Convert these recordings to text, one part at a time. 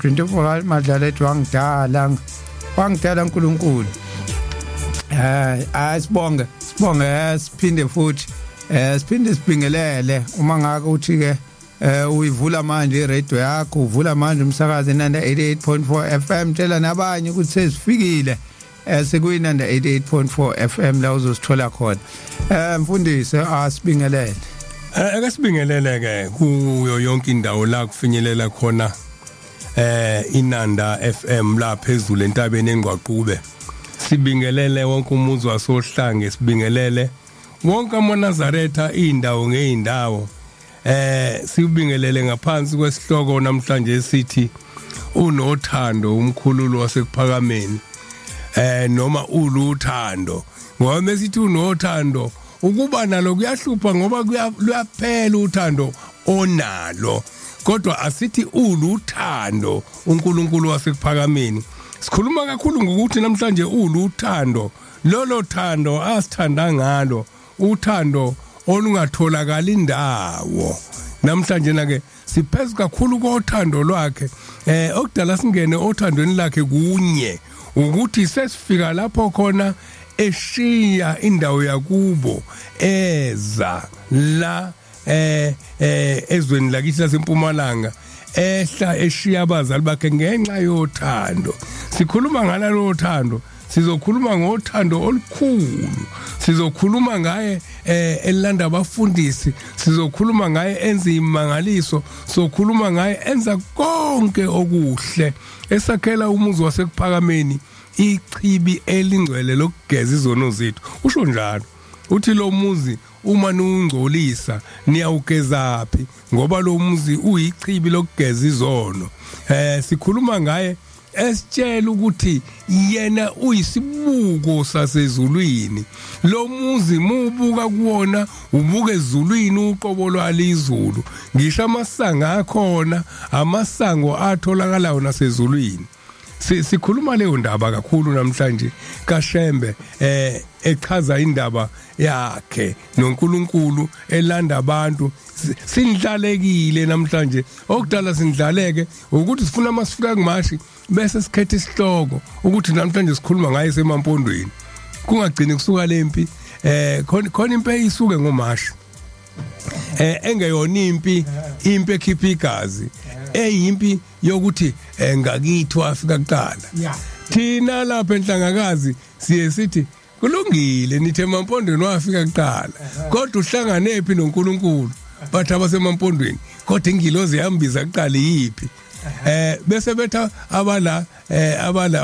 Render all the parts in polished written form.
24 madlala ethi wangidala uNkulunkulu. Sibonge siphinde futhi siphinde sibingelele uma ngaka uthi ke uyivula manje iradio yakho, uvula manje umsakazo enanda 88.4 FM, tshela nabanye ukuthi sesifikile sekuyinanda 88.4 FM la uzosithola khona. Mfundisi asibingelele. Akasibingelele ke kuyo yonke indawo la kufinyelela khona inanda FM la phezulu entabeni engqwaqube. Sibingelele wonke umuzi wasohlange, sibingelele wonke amaNazaretha indawo ngeindawo. Sibingelele ngaphansi kwesihloko namhlanje sithi unothando umkhululo wasekuphakameni. Noma uluthando. Ngoba mesithi unothando ukuba nalo kuyahlupha ngoba kuyaphela uthando onalo. Kodwa asithi uluthando uNkulunkulu wasekuphakameni. Sikhuluma kakhulu ngokuthi namhlanje uluthando. Lolo thando asithanda ngalo, uthando olungatholakala indawo. Namhlanje na ke siphezulu kakhulu kothando lwakhe. Okudala singene othandweni lakhe kunye ukuthi sesifika lapho khona eshiya indawo yakubo eza la ezweni lakithi laseMpumalanga ehla eshiya abazali bakhe ngenxa yothando. Sikhuluma ngalalo uthando, sizokhuluma ngothando olukhulu, sizokhuluma ngaye elanda abafundisi, sizokhuluma ngaye enza imangaliso, sokhuluma ngaye enza konke okuhle esakhela umuzi wasekuphakameni ichibi elingcwele lokugeza izono zethu. Usho njalo uthi lo muzi uma nungcolisa niyawugezaphi ngoba lo muzi uyichibi lokugeza izono. Sikhuluma ngaye esitshela ukuthi yena uyisibuko sasezulwini. Lo muzi mubuka kuwona ubuka ezulwini uqobo lwalizulu. Ngisho amasango akhona, amasango atholakala nasezulwini. Sikhuluma leyo ndaba kakhulu namhlanje kaShembe echaza indaba yakhe noNkulunkulu elanda abantu. Sindlalekile namhlanje, okudala sindlaleke ukuthi sifuna masifika kumashi bese sikhethe isihloko ukuthi namhlanje sikhuluma ngaye semampondweni. Kungagcini kusuka lempi khona impi isuke ngomashi. Engeyona impi ekhipha igazi, eyimpi yokuthi ngakithi wafika kuqala. Thina lapha enhlangakazi siye sithi kulungile nithi emampondweni wafika kuqala, kodwa uhlangane phi noNkulunkulu bathi abasemampondweni, kodwa ingilozi yambiza kuqala yipi. Bese betha abala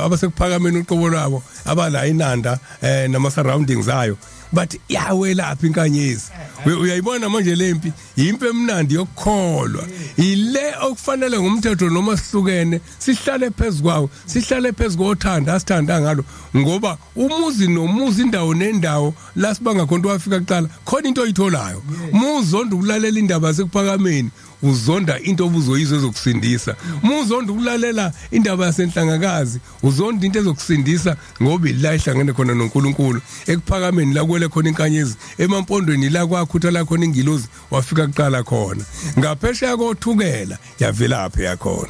abasekuphakameni uqobo lwabo, abala inanda nama surroundings ayo, but yawe lapha inkanyezi. Uyayibona manje lempi impi emnandi yokukholwa, ile okufanele ngomthetho noma sihlukene sihlale phezukwawo, sihlale phezukwothanda asithanda ngalo, ngoba umuzi nomuzi indawo nendawo la sibanga khona wafika kuqala khona into oyitholayo. Muzonda ukulalela indaba sekuphakameni, uzonda into obuzoyizwa ezokusindisa. Muzonda ukulalela indaba yasenhlangakazi, uzonda into ezokusindisa ngoba ila ihlangene khona noNkulunkulu ekuphakameni la kwele khona inkanyezi, emampondweni la kwakhuthala khona ingilozi wafika kuqala khona. Ngaphesheya kothukela yavelaphi yakhona.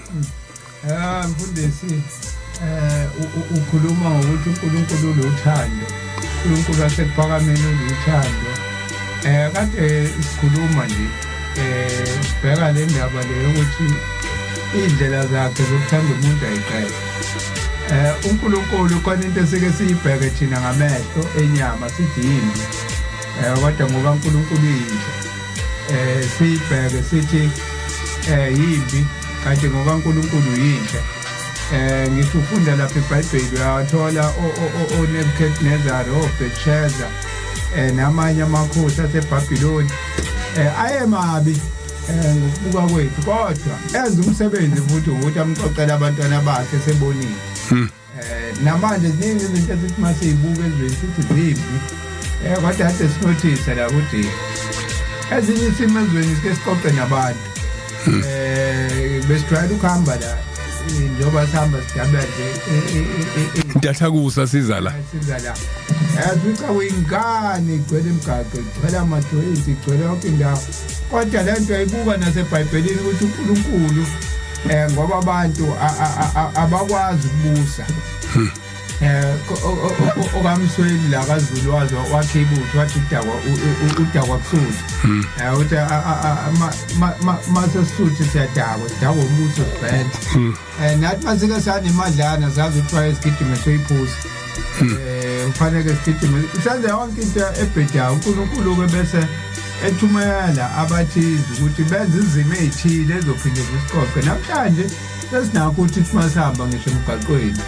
Mfundisi ukhuluma ngokuthi uNkulunkulu ulothando, uNkulunkulu wasekuphakameni ulothando. Kade sikhuluma nje sibheka le ndaba le yokuthi indlela zakhe zokuthanda umuntu ayiqede. uNkulunkulu khona into esike siyibheke thina ngamehlo enyama sithi yimbi, kodwa ngoba uNkulunkulu yinhle siyibheke sithi yimbi, kanti ngoba uNkulunkulu yinhle. Ngisho ufunda lapha eBhayibheli uyathola oNebukadnezar, oBelshazzar namanye amakhosi aseBhabhiloni ayemabi ngokubuka kwethu, kodwa enza umsebenzi futhi ukuthi amxoxele abantwana bakhe sebonile. Namanje ziningi izinto esithi masiyibuka ezweni sithi zimbi, kodwa ade sinothisa la ukuthi ezinye isimo ezweni sike sixoxe nabantu. Besijwayele ukuhamba la njengoba sihamba sijabula nje intathakusa siza la. Yazica wengane igcwele imigaqo, igcwele amajoyisi, igcwele yonke indawo. Kodwa le nto ayibuka naseBhayibhelini ukuthi uNkulunkulu ngoba abantu abakwazi ukubusa okamsweni la kaZulu wazo wakhe ibutho wathi udakwa kusuthi uthi mase suthi siyadakwa sidakwa umbuso sibhele nathi masike sanemadlana zazi ukuthiwa isigidime soyiphuza kufanele sigidime senze yonke into ebhedayo uNkulunkulu-ke bese ethumela abathize ukuthi benze izimo ezithile ezophinde zisiqoqe namhlanje sesinakho ukuthi masihamba ngisho emgaqweni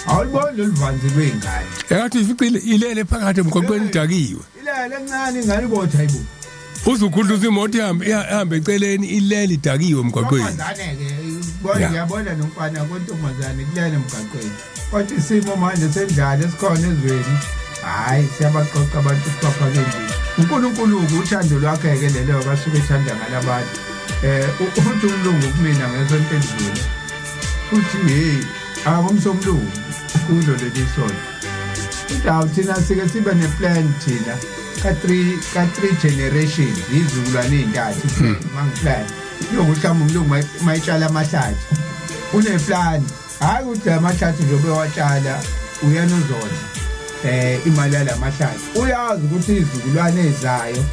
awuliboni loluvanzi lwey'ngane engathi ificile ilele phakathi emgwaqweni idakiwe ilele encane ingane ibothi hayibo uzukhudluza imoto ihambe eceleni ilele idakiwe emgwaqweni ntombazane-ke ngiyabona nomfana kontombazane kulele emgaqweni kodwa isimo manje sendlala esikhona ezweni hhayi siyabaqoqa abantu sibaphake endlini uNkulunkulu-ke uthando lwakhe-ke lelo basuke ethanda ngala bantu uthi umlungu kumina ngesonto elidlule uthi heyi abamsomlungu kulo leli sonto indawo thina sike sibe neplan thina ka-3 generations izizukulwane ey'ntathu mangiplan yokuthi mhlawumbe umlungu mayitshala amahlathi uneplan hhayi ukuthi la mahlathi njengobe watshala uyena uzodla imali yala mahlathi uyazi ukuthi izizukulwane ezayo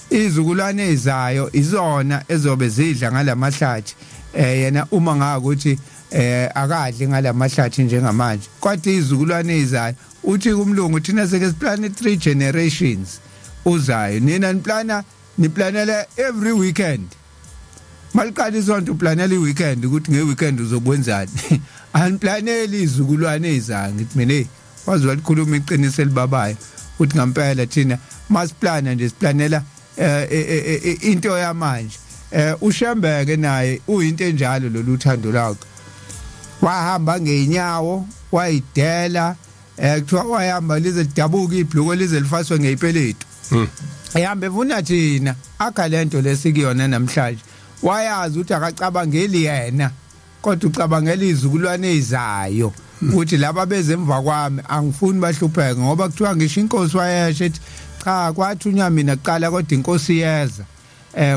izizukulwane ezayo izona ezobe zidla ngala mahlathi yena uma ngakuthi akadli ngala mahlathi njengamanje kodwa izizukulwane ezayo uthi kumlungu thina seke siplane 3 generations uzayo nina niplanela every weekend maliqala isonto uplanela iweekend ukuthi ngeweekend uzokwenzani aniplaneli izizukulwane ezayo ngithi mina wazi walikhuluma iqiniso elibabayo ukuthi ngempela thina masiplana nje siplanela into yamanje uShembeke naye uyinto enjalo lolu uthando lakhe wahamba ngeenyawo wayidela kuthiwa wahamba lize lidabuka ibhluko lize lifaswe ngeyipeletu ehamba evuna thina akhalento lesikuyona namhlanje wayazi ukuthi akacabangeli yena kodwa ucabangela izizukulwane ezayo ukuthi laba bezemva kwami angifuni bahlupheke ngoba kuthiwa ngisho inkosi wayesho ethi cha kwathunywa mina kuqala kodwa inkosi yeza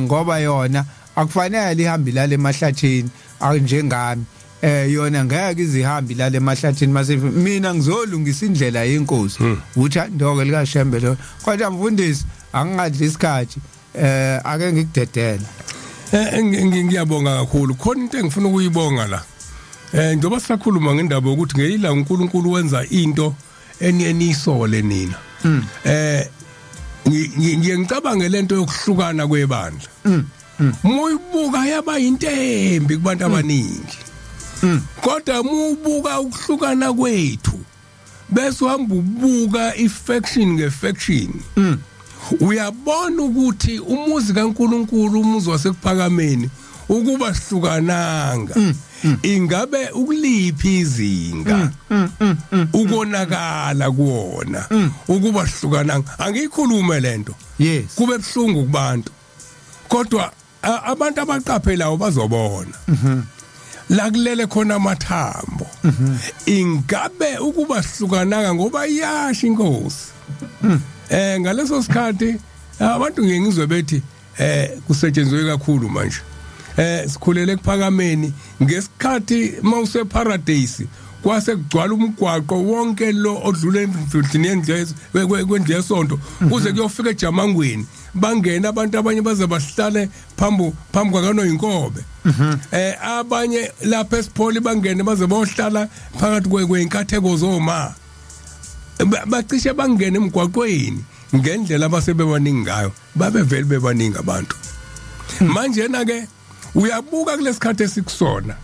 ngoba yona akufanele ihambe la emahlathini njengami yona ngeke izihambi la emahlathini mase mina ngizolungisa indlela yenkosi uthando-ke likaShembe lo kodwa mfundisi angingadli isikhathi ake ngikudedela ngiyabonga kakhulu khona into engifuna ukuyibonga la njengoba sisakhuluma ngendaba yokuthi ngeyila uNkulunkulu wenza into enisole nina ngiyengicabanga lento yokuhlukana kwebandla muyibuka yaba intembi kubantu abaningi kodwa mubuka ukuhlukana kwethu bese uhamba ubuka ifaction ngefaction uyabona ukuthi umuzi kaNkulunkulu umuzi wasekuphakameni ukuba sihlukananga ingabe ukuliphi izinga ukonakala kuona ukuba sihlukananga angiyikhulume lento yes kube buhlungu kubantu kodwa abantu abaqaphelayo bazobona la kulele khona amathambo ingabe ukuba sihlukananga ngoba iyasha inkosi ngaleso sikhathi abantu ngengizwe bethi kusetshenzwe kakhulu manje sikhulele kuphakameni ngesikhathi mawuse paradise kwase kugcwala umgwaqo wonke lo odlule emfundini kwendle yesonto kuze kuyofika eJamangweni bangena abantu abanye baze bahlale phambi kwakanoyinkobe abanye lapha esipholi bangene baze bohlala phakathi kweinkatheko zoma bacishe bangene emgwaqweni ngendlela abasebebaningi ngayo babevele bebaningi abantu manje na ke uyabuka kulesikhathi esikusona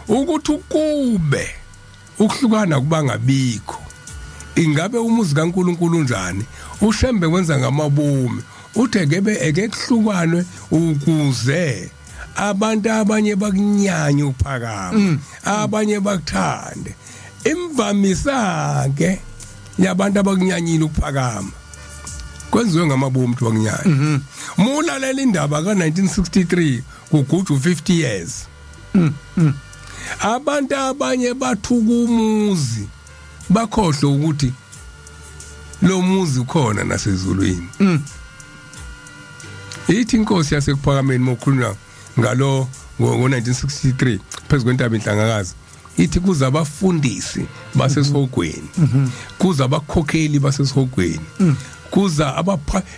ukuthi ukube ukuhlukana kubangabikho ingabe umuzi kaNkulunkulu njani uShembe wenza ngamabomi uthekebe ekekuhlukanwe ukuze abantu abanye bakunyanye uphakama abanye bakuthande imvamisa ke yabantu abakunyanyile ukuphakama kwenziwe ngamabomi twakunyanya mulalela indaba ka1963 kugujwa 50 years abantu abanye bathuka umuzi bakhohle ukuthi lo muzi ukhona nasezulwini ithi inkosi yasekuphakameni mokhulunywa ngalo ngo1963 phezulu kwentaba inhlangakazi ithi kuza abafundisi basesihogweni kuza abakhokheli basesihogweni kuza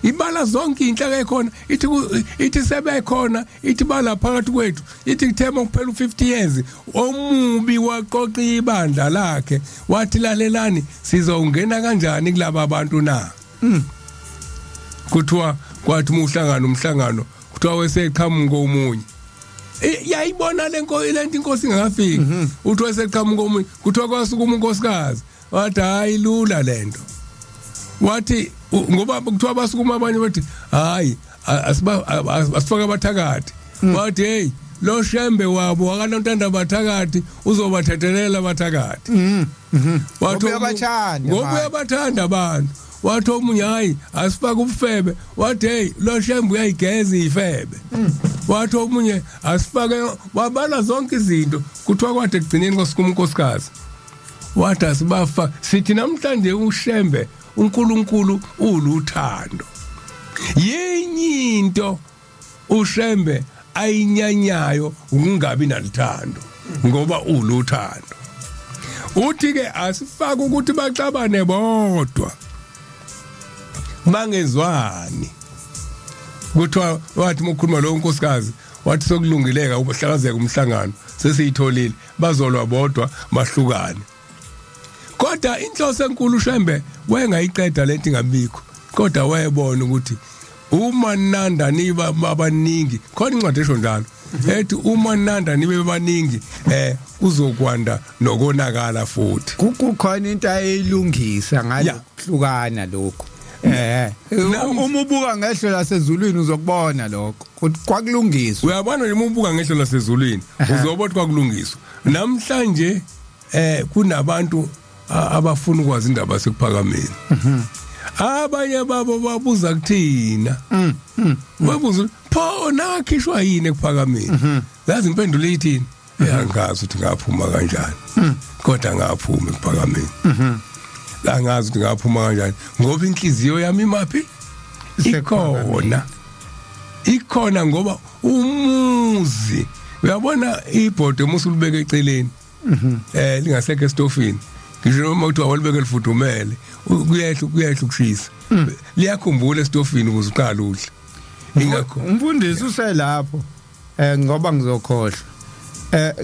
ibala zonke inhlaka ekhona ithi sebekhona ithi bala phakathi kwethu ithi kuthema kuphela u50 years omubi waqoqa ibandla lakhe wathi lalelani sizongena kanjani kulabo abantu na kuthiwa kwathi umhlangano kuthiwa weseqhamuka omunye yayibona lento inkosi ingafiki uthi weseqhamuka omunye kuthiwa kwasukuma unkosikazi wathi hayi lula lento wathi ngoba kuthiwa basukuma abanye bathi hayi asifaka abathakathi wathi hey lo shembe wabo wakanontanda abathakathi uzobathethelela abathakathi wathi ngoba uyabathanda abantu wathi omunye hayi asifaka ubufebe wathi hey lo shembe uyayigeza ifebe wathi omunye asifake wabala zonke izinto kuthiwa kwathi ekugcineni kwasukuma unkosikazi wathi asibafa sithi namhlanje ushembe uNkulunkulu uluthando yenye into ushembe ayinyanyayo ukungabi nalithando ngoba uluthando uthi ke asifaka ukuthi baxabane bodwa bangezwani kuthiwa wathi ukukhuluma lo unkosikazi wathi sokulungileka ubuhlakazeka umhlangano sesiyitholile bazolwa bodwa bahlukane kodwa inhloso enkulu ushembe wayengayiqeda lento ingabikho kodwa wayebona ukuthi uma nanda niba abaningi khona incwadi esho njalo ethi uma nanda nibe baningi kuzokwanda nokonakala futhi kukhona into ayilungisa ngalokuhlukana lokho uma ubuka ngehlo lasezulwini uzokubona lokho ukuthi kwakulungiswa uyabona nje uma ubuka ngehlo lasezulwini uzobona ukuthi kwakulungiswa namhlanje kunabantu abafuna ukwazi indaba sekuphakameni abanye babo babuza kuthina babuza pho nakhishwa yini ekuphakameni yazi impendulo ithini angazi ukuthi ngaphuma kanjani kodwa ngaphuma ekuphakameni angazi ukuthi ngaphuma kanjani ngoba inhliziyo yami imaphi ikhona ngoba umuzi uyabona ibhodi emusulubeka eceleni lingasekho estofini ngisho noma uthi awalibeke lifudumele kuyehla ukushisa liyakhumbula estofini ukuze uqala udle ingakho umfundisi uselapho ngoba ngizokhohlwa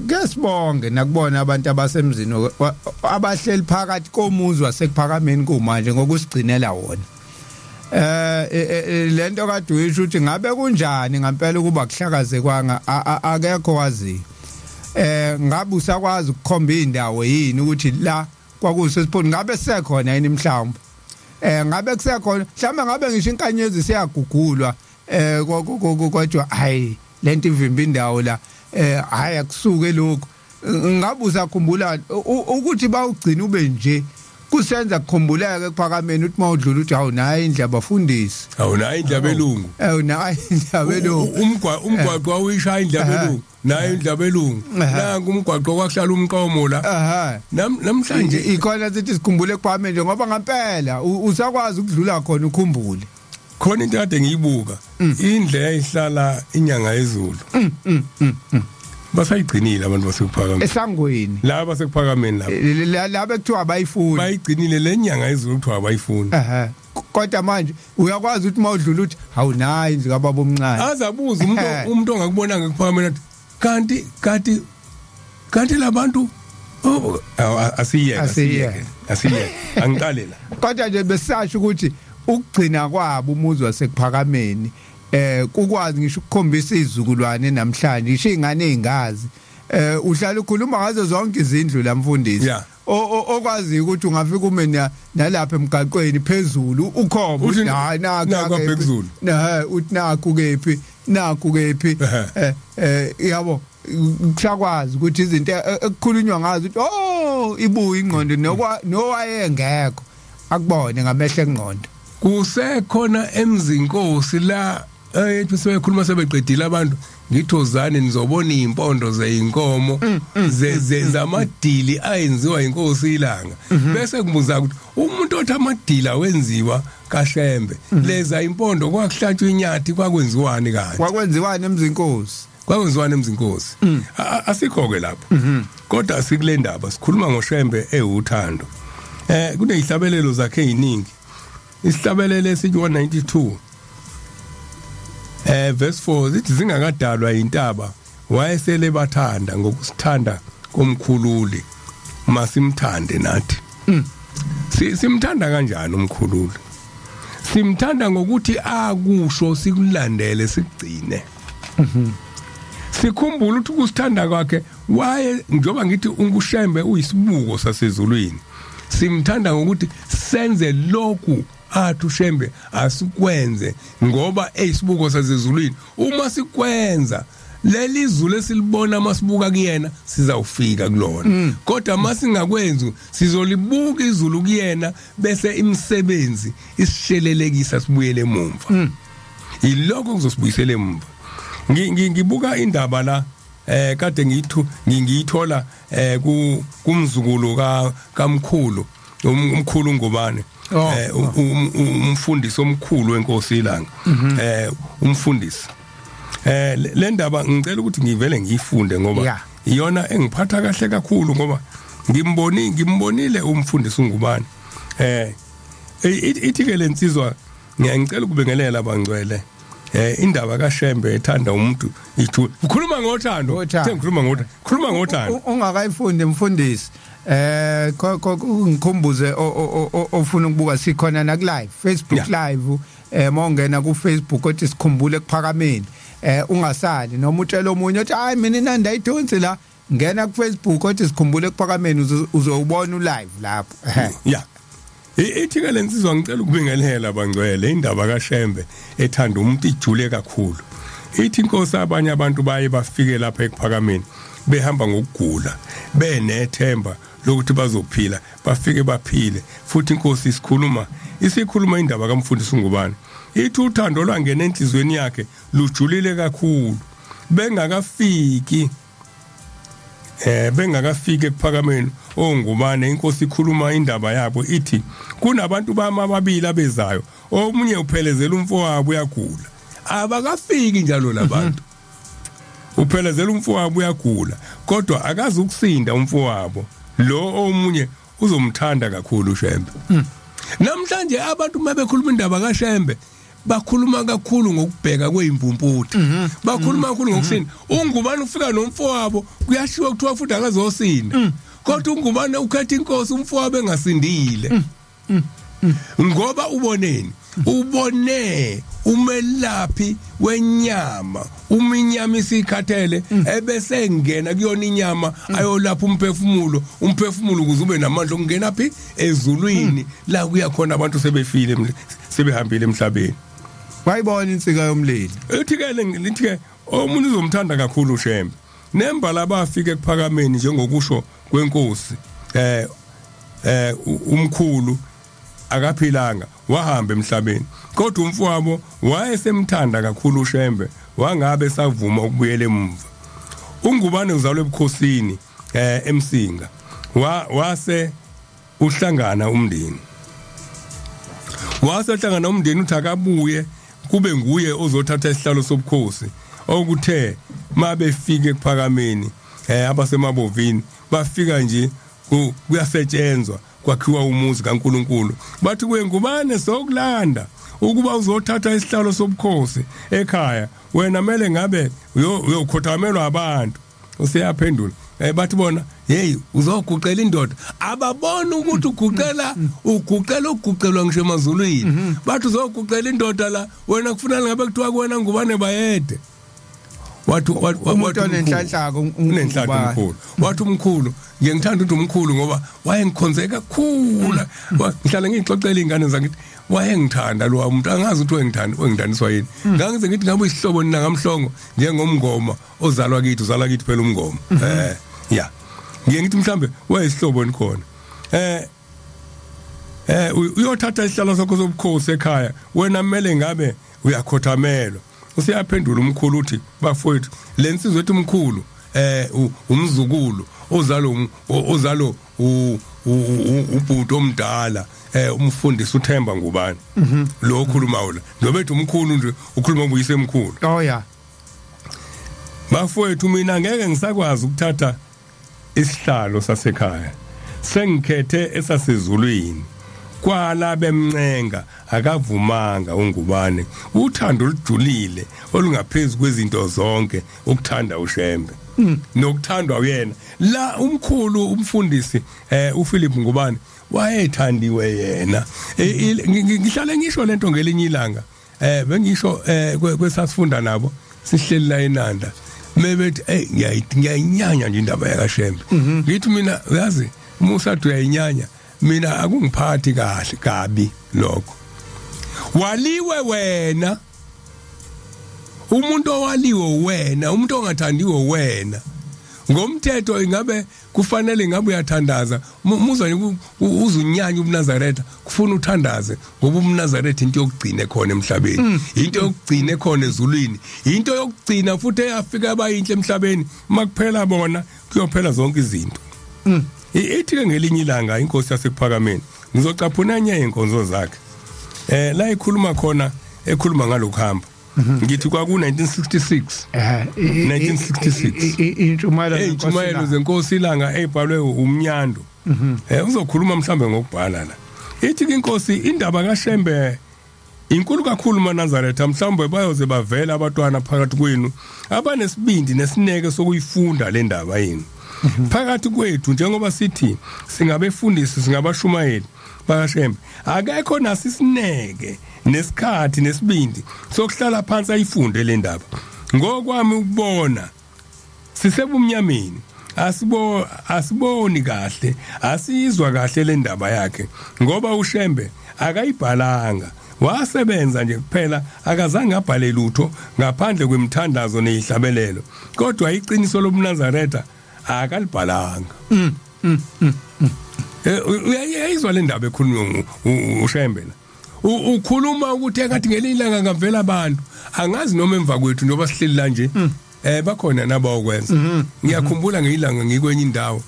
kesibonge nakubona abantu abasemzini abahleli phakathi komuzi wasekuphakameni kumanje ngokusigcinela wona lento kade uyisho ukuthi ngabe kunjani ngempela ukuba kuhlakaze kwanga akekho wazi ngabe usakwazi ukukhomba indawo yini ukuthi la kwakusesiphoni ngabe sekhona yini mhlawumbe ngabe kusekhona mhlawumbe ngabe ngisho inkanyezi siyagugulwa kodwa hayi lento ivimba indawo la hayi akusuke lokho ngabe usakhumbula ukuthi bawugcina ube nje kusenza kukhumbuleke ekuphakameni uthi mawudlula uthi awunayo indaba bafundisi awunayo indaba elungu awunayo indaba elungu umgwaqo wawishaya indaba elungu nayo indaba elungu nangu umgwaqo kwakuhlala umqomo la namhlanje ikhona sithi sikhumbule ekuphakameni nje ngoba ngempela usakwazi ukudlula khona ukhumbule khona into kade ngiyibuka indlela eyihlala inyanga yezulu basayigcinile abantu basekuphakameni esangweni laba basekuphakameni laba ekuthiwa abayifuni bayigcinile lenyanga yezulu kuthiwa abayifuni kodwa manje uyakwazi ukuthi mawudlula uthi awunayo indlu kababa omncane azabuza umuntu ongakubonanga ekuphakameni kanti labantu asiyeke angiqale la kodwa nje besasho ukuthi ukugcina kwabo umuzi wasekuphakameni kukwazi ngisho ukukhombisa izizukulwane namhlanje isho izingane ezingazi uhlala ukhuluma ngazo zonke izindlu lamfundisi okwazi ukuthi ungafika ume nalapha emgaqweni phezulu ukhomba uthi hayi nakho phezulu uthi nakho kephi yabo kusakwazi ukuthi izinto ekukhulunywa ngazo ukuthi ibuye ingqondo nowayengekho akubone ngamehlo engqondo kusekhona emzinkosi la ethi sebekhuluma sebeqedile abantu ngithozane nizobona izimpondo zeinkomo zamadili ayenziwa inkosi ilanga bese kubuza ukuthi umuntu othi amadila wenziwa kaHlembe leza impondo kwakuhlatshwa inyathi kwakwenziwani kanje kwakwenziwani emzinkosi kwakwenziwana emzinkosi asikho ke lapho kodwa asikule ndaba sikhuluma ngoShembe ewuthando kunezihlabelelo zakhe eziningi isihlabelelo esithi 192 verse 4 zithi zingakadalwa intaba wayesele bathanda ngokusithanda komkhululi masimthande nathi simthanda kanjani umkhululi simthanda ngokuthi akusho sikulandele sigcine sikhumbula ukuthi ukusithanda kwakhe waye njoba ngithi unguShembe uyisibuko sasezulwini simthanda ngokuthi senze lokhu athi uShembe asikwenze ngoba eyisibuko sasezulwini uma sikwenza leli izulu esilibona masibuka kuyena sizawufika kulona kodwa masingakwenzi sizolibuka izulu kuyena bese imisebenzi isishelelekisa sibuyele emuva ilokho kuzosibuyisela emuva ngibuka indaba la kade ngiyithola kumzukulu kaMkhulu umkhulu Ngubane umfundisi omkhulu wenkosi ilanga umfundisi le ndaba ngicela ukuthi ngivele ngiyifunde ngoba iyona engiphatha kahle kakhulu ngoba ngimbonile umfundisi uNgubane ithi ke lensizwa ngiyacela ukubengelela abangcwele indaba kaShembe ethanda umuntu ithu ukhuluma ngothando khuluma ngothando ungakayifundi mfundisi ngikhumbuze ofuna ukubuka sikhona na live Facebook live mawungena ku Facebook othi sikhumbule kuphakameni ungasali noma utshela omunye uthi hayi mina nandayidonsi la ngena ku Facebook othi sikhumbule kuphakameni uzowubona live lapho ithi ke lensizwa ngicela ukubingelela abangcwele indaba kaShembe ethanda umuntu ijule kakhulu ithi inkosi abanye abantu baye bafike lapha ekuphakameni behamba ngokugula benethemba lokuthi bazophila bafike baphile futhi inkosi isikhuluma indaba kaMfundisi uNgubane ithi uthando lwangena enhlizweni yakhe lujulile kakhulu bengakafiki ekuphakameni oNgubane inkosi ikhuluma indaba yabo ithi kunabantu bama ababili abezayo omunye uphelezela umfowabo uyagula abakafiki njalo labantu uphelezela umfowabo uyagula kodwa akazi ukusinda umfowabo lo omunye uzomthanda kakhulu uShembe namhlanje abantu mabekhuluma indaba kaShembe bakhuluma kakhulu ngokubheka kweimpumputhe bakhuluma kakhulu ngokusinda uNgubane ufika nomfowabo kuyashiwa kuthiwa futhi akazosinda kodwa uNgubane ukhetha inkosi umfowabo engasindile ngoba ubone umelaphi wenyama uminyama isikhathele ebese ngena kuyona inyama ayolapha umphefumulo ukuze ube namandla okungena phi ezulwini la kuyakhona abantu sebehambile emhlabeni wayibona insika yomlilo lithi ke omunye uzomthanda kakhulu uShembe nemba labafika ekuphakameni njengokusho kwenkosi umkhulu akaphilanga wahamba emhlabeni kodwa umfowabo wayesemthanda kakhulu uShembe wangabe savuma ukubuyela emuva uNgubane uzalwe ebukhosini eMsinga wase uhlangana umndeni uthi akabuye kube nguye ozothatha isihlalo sobukhosi okuthe mabefike ekuphakameni abasemabovini bafika nje kuyasetshenzwa kwakhiwa umuzi kaNkuluNkulu bathi kuyeNgubane sokulanda ukuba uzothatha isihlalo sobukhosi ekhaya wena mele ngabe uyokhothamelwa abantu useyaphendula bathi bona hey uzoguqela indoda ababona ukuthi uguqelwa ngisho emazulwini bathi uzoguqela indoda la wena kufanele ngabe kuthiwa kuwena Ngubane bayede wathi umkhulu ngiyangithanda ukuthi umkhulu ngoba wayengikhonze kakhulu ngihlala ngixoxela izingane zangithi wayengithanda lo umuntu angazi ukuthi wengithandiswa yini ngangize ngithi ngabe isihlobo nina ngamhlongo njengomngoma uzalwa kithi phela umngoma ngiye ngithi mhlambe wayesihlobo nikhona uyothatha isihlalo sakho sobukhosi ekhaya wena kumele ngabe uyakhothamelwa usiyaphendula umkhulu uthi bafowethu lensizwe ethi umkhulu umzukulu ozalo ubhuti omdala umfundisi uThemba Ngubane lo okhuluma la nobethu umkhulu nje ukhuluma ngoyisemkhulu bafowethu mina ngeke ngisakwazi ukuthatha isihlalo sasekhaya sengikhethe esasezulwini kwala bemncenga akavumanga uNgubane uthando olujulile olungaphezulu kwezinto zonke ukuthanda uShembe nokuthandwa uyena la umkhulu umfundisi uPhilip Ngubane wayethandiwe yena ngihlale ngisho lento ngelinye ilanga bengisho kwesasifunda nabo sihleli la eNanda mebethi ngiyayinyanya nje indaba yakaShembe ngithi mina uyazi Musa uyayinyanya mina akungiphathi kahle kabi lokho waliwe wena umuntu owaliwe wena umuntu ongathandiwe wena ngomthetho ingabe kufanele ngabe uyathandaza muza uzunyanya uMnazaretha kufuna uthandaze ngoba uMnazaretha into yokugcina khona emhlabeni into yokugcina khona ezulwini into yokugcina futhi eyafika abayinhle emhlabeni makuphela bona kuyophela zonke izinto ithi ke ngelinye ilanga inkosi yasephakameni ngizocaphuna enye inkonzo zakhe la ikhuluma khona ekhuluma ngalokho hamba ngithi kwaku 1966 intshumayelo zenkosi ilanga ebhalwe uMnyando uzokhuluma mhlambe ngokubhala la ithi inkosi indaba kaShembe inkulu kakhulu maNazaretha mhlambe bayoze bavela abantwana phakathi kwenu abanesibindi nesineke sokuyifunda le ndaba yini phakathi kwethu njengoba sithi singabefundisi singabashumayeli bakaShembe akekho nasisineke nesikhathi nesibindi sokuhlala phansi ayifunde le ndaba ngokwami ukubona sisebumnyameni asiboni kahle asizwa kahle le ndaba yakhe ngoba uShembe akayibhalanga wasebenza nje kuphela akazange abhale lutho ngaphandle kwemthandazo neyihlabelelo kodwa iqiniso lobuNazaretha akalibhalanga uyayizwa le ndaba ekhulunywa uShembe la ukhuluma ukuthi ekathi ngelilanga ngavela abantu angazi noma emva kwethu noma sihleli la nje bakhona nabawokwenza ngiyakhumbula ngelilanga ngikwenye indawo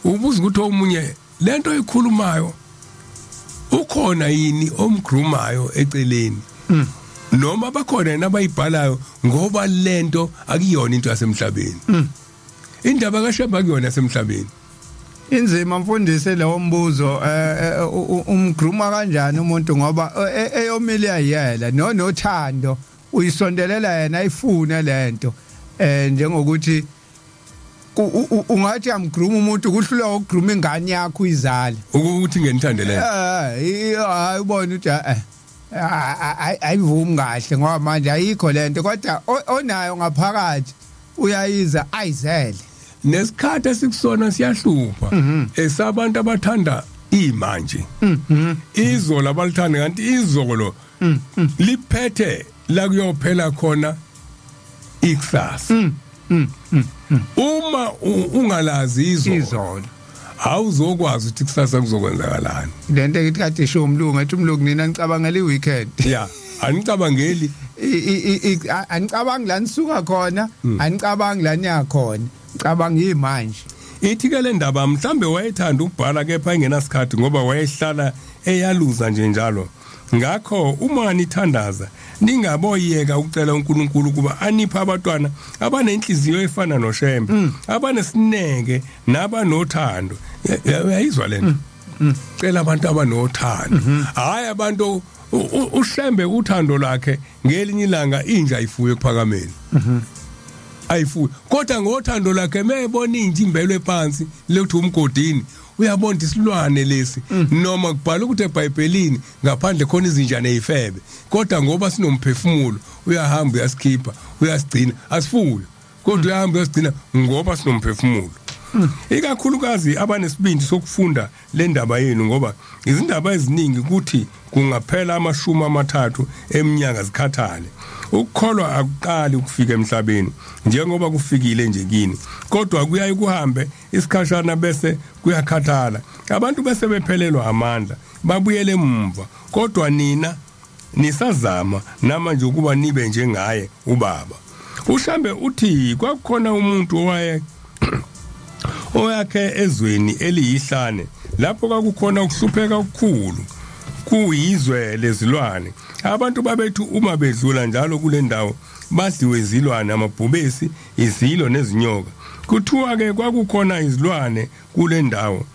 ubuza ukuthi omunye lento oyikhulumayo ukhona yini omkhulumayo eceleni noma bakhona nabayibhalayo ngoba lento akuyona into yasemhlabeni indaba kaShembe akuyona yasemhlabeni inzima mfundisi lewo mbuzo umgruma kanjani umuntu ngoba eyomile ayiyela nothando uyisondelela yena ayifune lento njengokuthi ungathi amgruma umuntu kuhlula ukugruma ingane yakho izali ukuthi ngenithandele hayi ubona ukuthi ayivumi kahle ngoba manje ayikho lento kodwa onayo ngaphakathi uyayiza ayizele nesikhathi esikusona siyahlupha esabantu abathanda imanje izolo abalithanda kanti izolo liphethe la kuyophela khona ikusasa uma ungalazi izolo awuzokwazi ukuthi kusasa kuzokwenzakalani lento ethi kade isho umlungu ethi umlungu nina nicabangela iweekend ya anicabangeli anicabangi la nisuka khona anicabangi la niya khona cabanga imanje ithi ke le ndaba mhlambe wayethanda ukubhala kepha engenasikhathi ngoba wayehlala eyaluza nje njalo ngakho uma nithandaza ningaboyeka ukucela uNkulunkulu kuba anipha abantwana abanenhliziyo efana noShembe abanesineke nabanothando uyayizwa lento cela abantu abanothando hayi abantu uShembe uthando lakhe ngelinye ilanga inja ifuye kuphakameni ayifuye kodwa ngothando lakhe mebona injimbelwe phansi lethi umgodini uyabona isilwane lesi noma kubhala ukuthi eBhayibhelini ngaphandle khona izinjana ezifebe kodwa ngoba sinomphefumulo uyahamba uyasikhipha uyasigcina asifuye kodwa uyahamba uyasigcina ngoba sinomphefumulo ikakhulukazi abanesibindi sokufunda le ndaba yenu ngoba izindaba eziningi ukuthi kungaphela amashumi amathathu eminyaka zikhathale ukukholwa akuqali ukufika emhlabeni njengoba kufikile nje kini kodwa kuyaye kuhambe isikhashana bese kuyakhathala abantu bese bephelelwa amandla babuyele emva kodwa nina nisazama namanje ukuba nibe njengaye ubaba uShembe uthi kwakukhona umuntu oyakhe ezweni eliyihlane lapho kwakukhona ukuhlupheka okukhulu kuyizwe lezilwane. Abantu babethu uma bedlula njalo kule ndawo badliwe izilwane, amabhubesi, izilo nezinyoka. Kuthiwa ke kwakukhona izilwane kule ndawo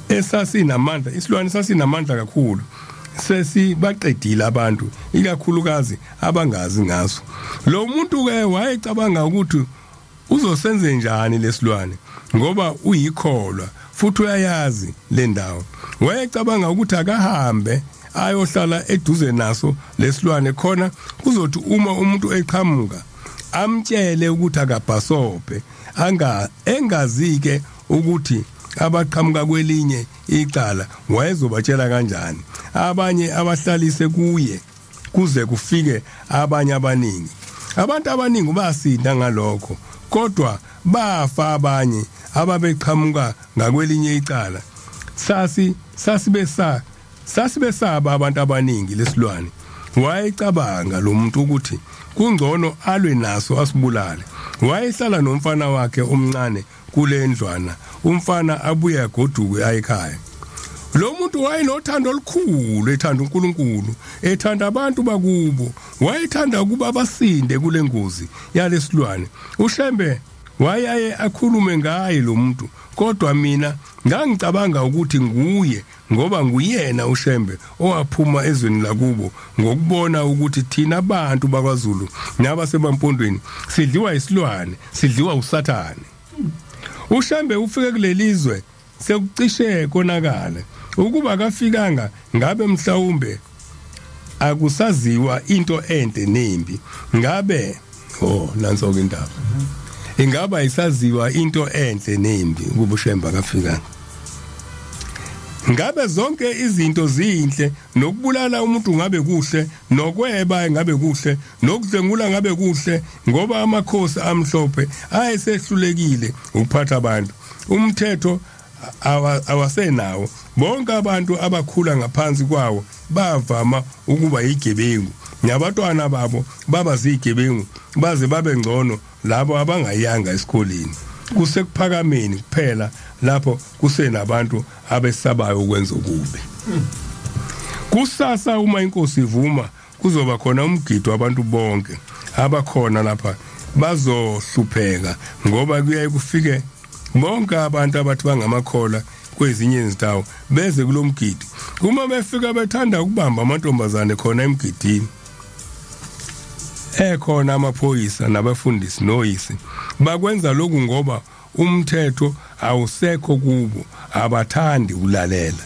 esasinamandla, isilwane sasinamandla kakhulu. Sesibaqedile abantu, ikakhulukazi abangazi ngaso. Lo muntu ke wayecabanga ukuthi uzosenze njani lesilwane ngoba uyikholwa futhi uyayazi le ndawo. Wayecabanga ukuthi akahambe ayohlala eduze naso lesilwane khona kuzothi uma umuntu eqhamuka amtshele ukuthi akabhasope, engazike ukuthi abaqhamuka kwelinye icala wayezobatshela kanjani. Abanye abahlalise kuye kuze kufike abanye abaningi. Abantu abaningi basinda ngalokho, kodwa bafa abanye ababeqhamuka ngakwelinye icala. Sasibesaba abantu abaningi lesilwane. Wayecabanga lo muntu ukuthi kungcono alwe naso asibulale. Wayehlala nomfana wakhe omncane kule ndlwana, umfana abuye agoduke ayikhaya. Lo muntu wayenothando olukhulu, ethanda uNkulunkulu, ethanda abantu bakubo, wayethanda ukuba basinde kule ngozi yalesilwane. uShembe wayaye akhulume ngaye lo muntu, kodwa mina ngangicabanga ukuthi nguye ngoba nguyena uShembe owaphuma ezweni lakubo ngokubona ukuthi thina abantu bakwaZulu nabasemampondweni sidliwa isilwane, sidliwa uSathane. uShembe ufike kulelizwe sekucishe konakala. Ukuba kafikanga ngabe mhlawumbe akusaziwa into ente nembi, ngabe nanso ke indaba. Ingaba isaziwa into enhle nembi ukuba uShembe akafikanga. Ngabe zonke izinto zinhle, nokubulala umuntu ngabe kuhle, nokweba ngabe kuhle, nokudlengula ngabe kuhle, ngoba amakhosi amhlophe ayesehlulekile ukuphatha abantu. Umthetho awasenawo. Bonke abantu abakhula ngaphansi kwawo bavama ukuba yigebengu, nabantwana babo baba zigebengu baze babe ngcono labo abangayanga esikoleni. Kusekuphakameni kuphela lapho kusenabantu abesabayo ukwenza okubi. Kusasa uma inkosi ivuma kuzoba khona umgido abantu bonke abakhona lapha bazohlupheka ngoba kuyaye kufike bonke abantu abathi bangamakhola kwezinye izindawo beze kulomgidi. Uma befika bethanda ukubamba amantombazane khona emgidini, ekhona amaphoyisa nabafundisi noyise bakwenza lokhu ngoba umthetho awusekho kubo, abathandi ulalela.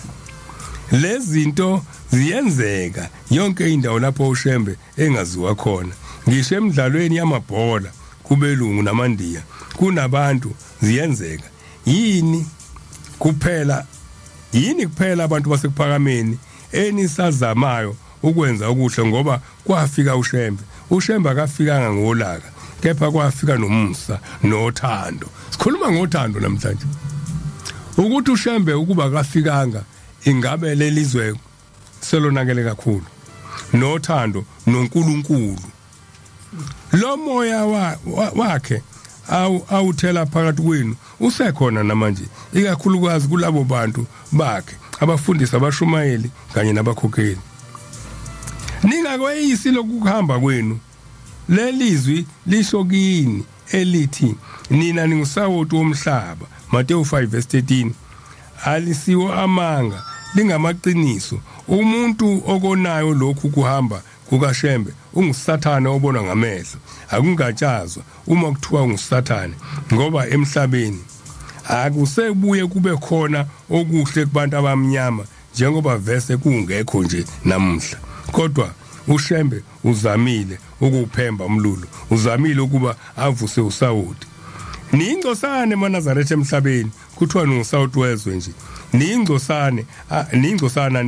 Lezi zinto ziyenzeka yonke indawo lapho uShembe engaziwa khona. Ngisho emidlalweni yamabhola kubelungu namandiya kunabantu ziyenzeka. Yini kuphela abantu basekuphakameni enisazamayo ukwenza okuhle ngoba kwafika uShembe. uShembe akafikanga ngolaka, kepha kwafika nomusa nothando. Sikhuluma ngothando namhlanje. Ukuthi uShembe ukuba akafikanga ingabe lelizwe selonakele kakhulu. Nothando noNkulunkulu. Lo moya wakhe awuthela phakathi kwenu usekhona namanje, ikakhulukazi kulabo bantu bakhe abafundisi, abashumayeli kanye nabakhokheli. Ningakweyisi lokuhamba kwenu. Lelizwi lisho kini elithi nina ningusawoti womhlaba, Mateyu 5:13. Alisiwo amanga, lingamaqiniso. Umuntu okonayo lokhu kuhamba kukaShembe unguSathane obona ngamehlo. Akungatshazwa uma kuthiwa unguSathane, ngoba emhlabeni akusebuye kube khona okuhle kubantu abamnyama njengoba vese kungekho nje namuhla. Kodwa uShembe uzamile ukuphemba umlulu, uzamile ukuba avuse uSawoti. Ningcosane eNazaretha emhlabeni, kuthiwa ningusawoti wezwe nje. Ningcosana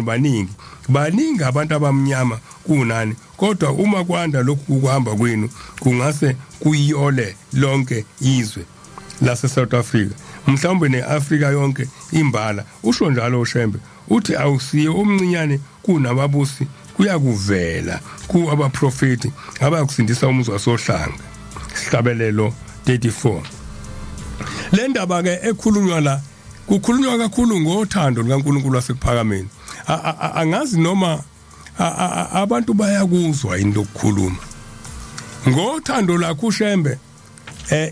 baningi abantu abamnyama kunani, kodwa uma kwanda lokhu kuhamba kwenu kungase kuyiyole lonke izwe lase South Africa, mhlawumbe neAfrika yonke imbala. Usho njalo uShembe uthi awusiye omncinyane kunababusi kuyakuvela ku abaprofeti abakusindisa umuzi wasohlanga. Sihlabelelo 34. Le ndaba ke ekhulunywa la kukhulunywa kakhulu ngothando lukaNkulunkulu wasekuphakameni. angazi noma abantu bayakuzwa into okukhuluma ngothando lakho uShembe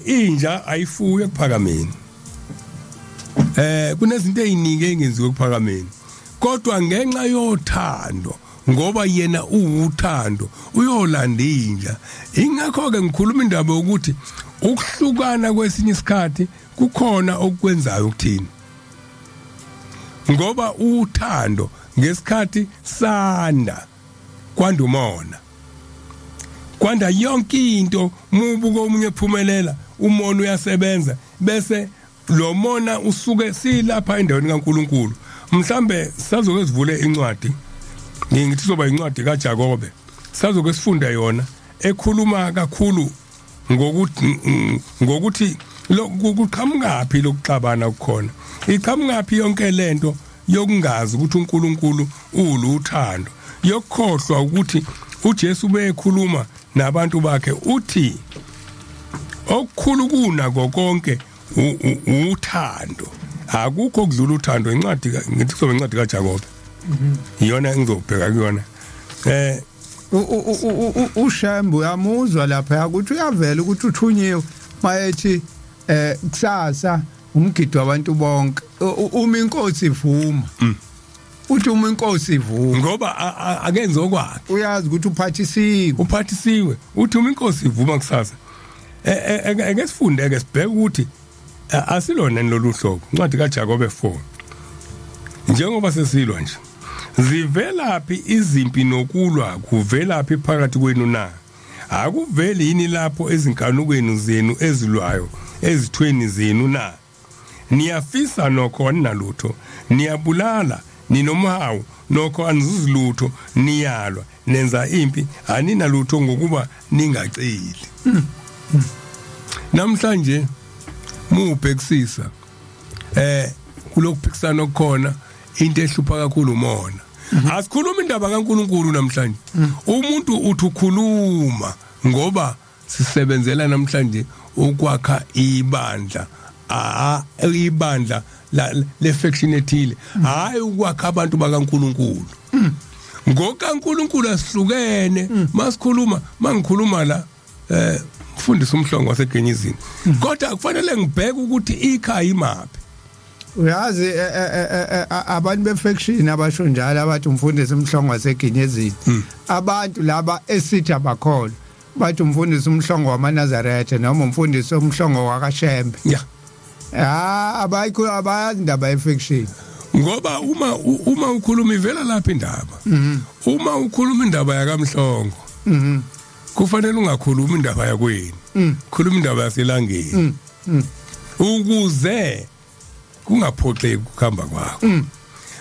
inja ayifuye kuphakameni kunezinto eziningi engenziwe kuphakameni kodwa ngenxa yothando ngoba yena uwuthando uyolanda inja ingakho ke ngikhuluma indaba ukuthi ukuhlukana kwesinye isikhathi kukhona okwenzayo ukuthini ngoba uthando ngesikhathi sanda kwandumona kwanda yonke into mubuko omunye ephumelela umono uyasebenza bese lo mona usuke silapha endaweni kaNkuluNkulu mhlambe sazoke sivule incwadi ngithi soba incwadi kaJakobe sazoke sifunda yona ekhuluma kakhulu ngokuthi lokuqhamukapi lokuxabana kukhona iqhamukapi yonke lento yokungazi ukuthi uNkulunkulu uluthando yokukhohlwa ukuthi uJesu bekhuluma nabantu bakhe uthi okukhulu kuna konke uthando akukho kudlula uthando incwadi ngithi sobe incwadi kaJakobe iyona engizobheka kuyona uShembe uyamuzwa lapha ukuthi uyavela ukuthi uthunyiwe mayethi kusasa umgido wabantu bonke uma inkosi ivuma uthi uma inkosi ivuma ngoba akenze okwakhe uyazi ukuthi uphathisiwe uthi uma inkosi ivuma kusasa ake sifunde ke sibheke ukuthi asilona lolu hlobo incwadi kaJakobe 4 njengoba sesilwa nje zivelaphi izimpi nokulwa kuvelaphi phakathi kwenu na akuveli yini lapho ezinkanukweni zenu ezilwayo ezithweni zenu na niyafisa nokho aninalutho niyabulala ninomhawu nokho anizuzilutho niyalwa nenza impi aninalutho ngokuba ningaceli namhlanje mubhekisisa kulokuphikisana okukhona into ehlupha kakhulu umona asikhuluma indaba kaNkuluNkulu namhlanje umuntu uthi ukhuluma ngoba sisebenzela namhlanje ukwakha ibandla ibandla le-faction ethile hayi ukwakha abantu bakaNkuluNkulu ngokaNkuluNkulu asihlukene masikhuluma mangikhuluma la mfundisi umhlongo waseGenyizini kodwa kufanele ngibheke ukuthi ikhaya imaphi uyazi abantu be-faction abasho njalo abathi umfundisi umhlongo waseGenyizini abantu laba esithi abakholwa bathi umfundisi umhlongo wamaNazaretha noma umfundisi umhlongo wakaShembe abayikho abayazi indaba ye-faction ngoba uma ukhuluma ivela lapha indaba uma ukhuluma indaba yakamhlongo kufanele ungakhuluma indaba yakwenu khuluma indaba yaselangeni ukuze kungaphoxeki ukuhamba kwakho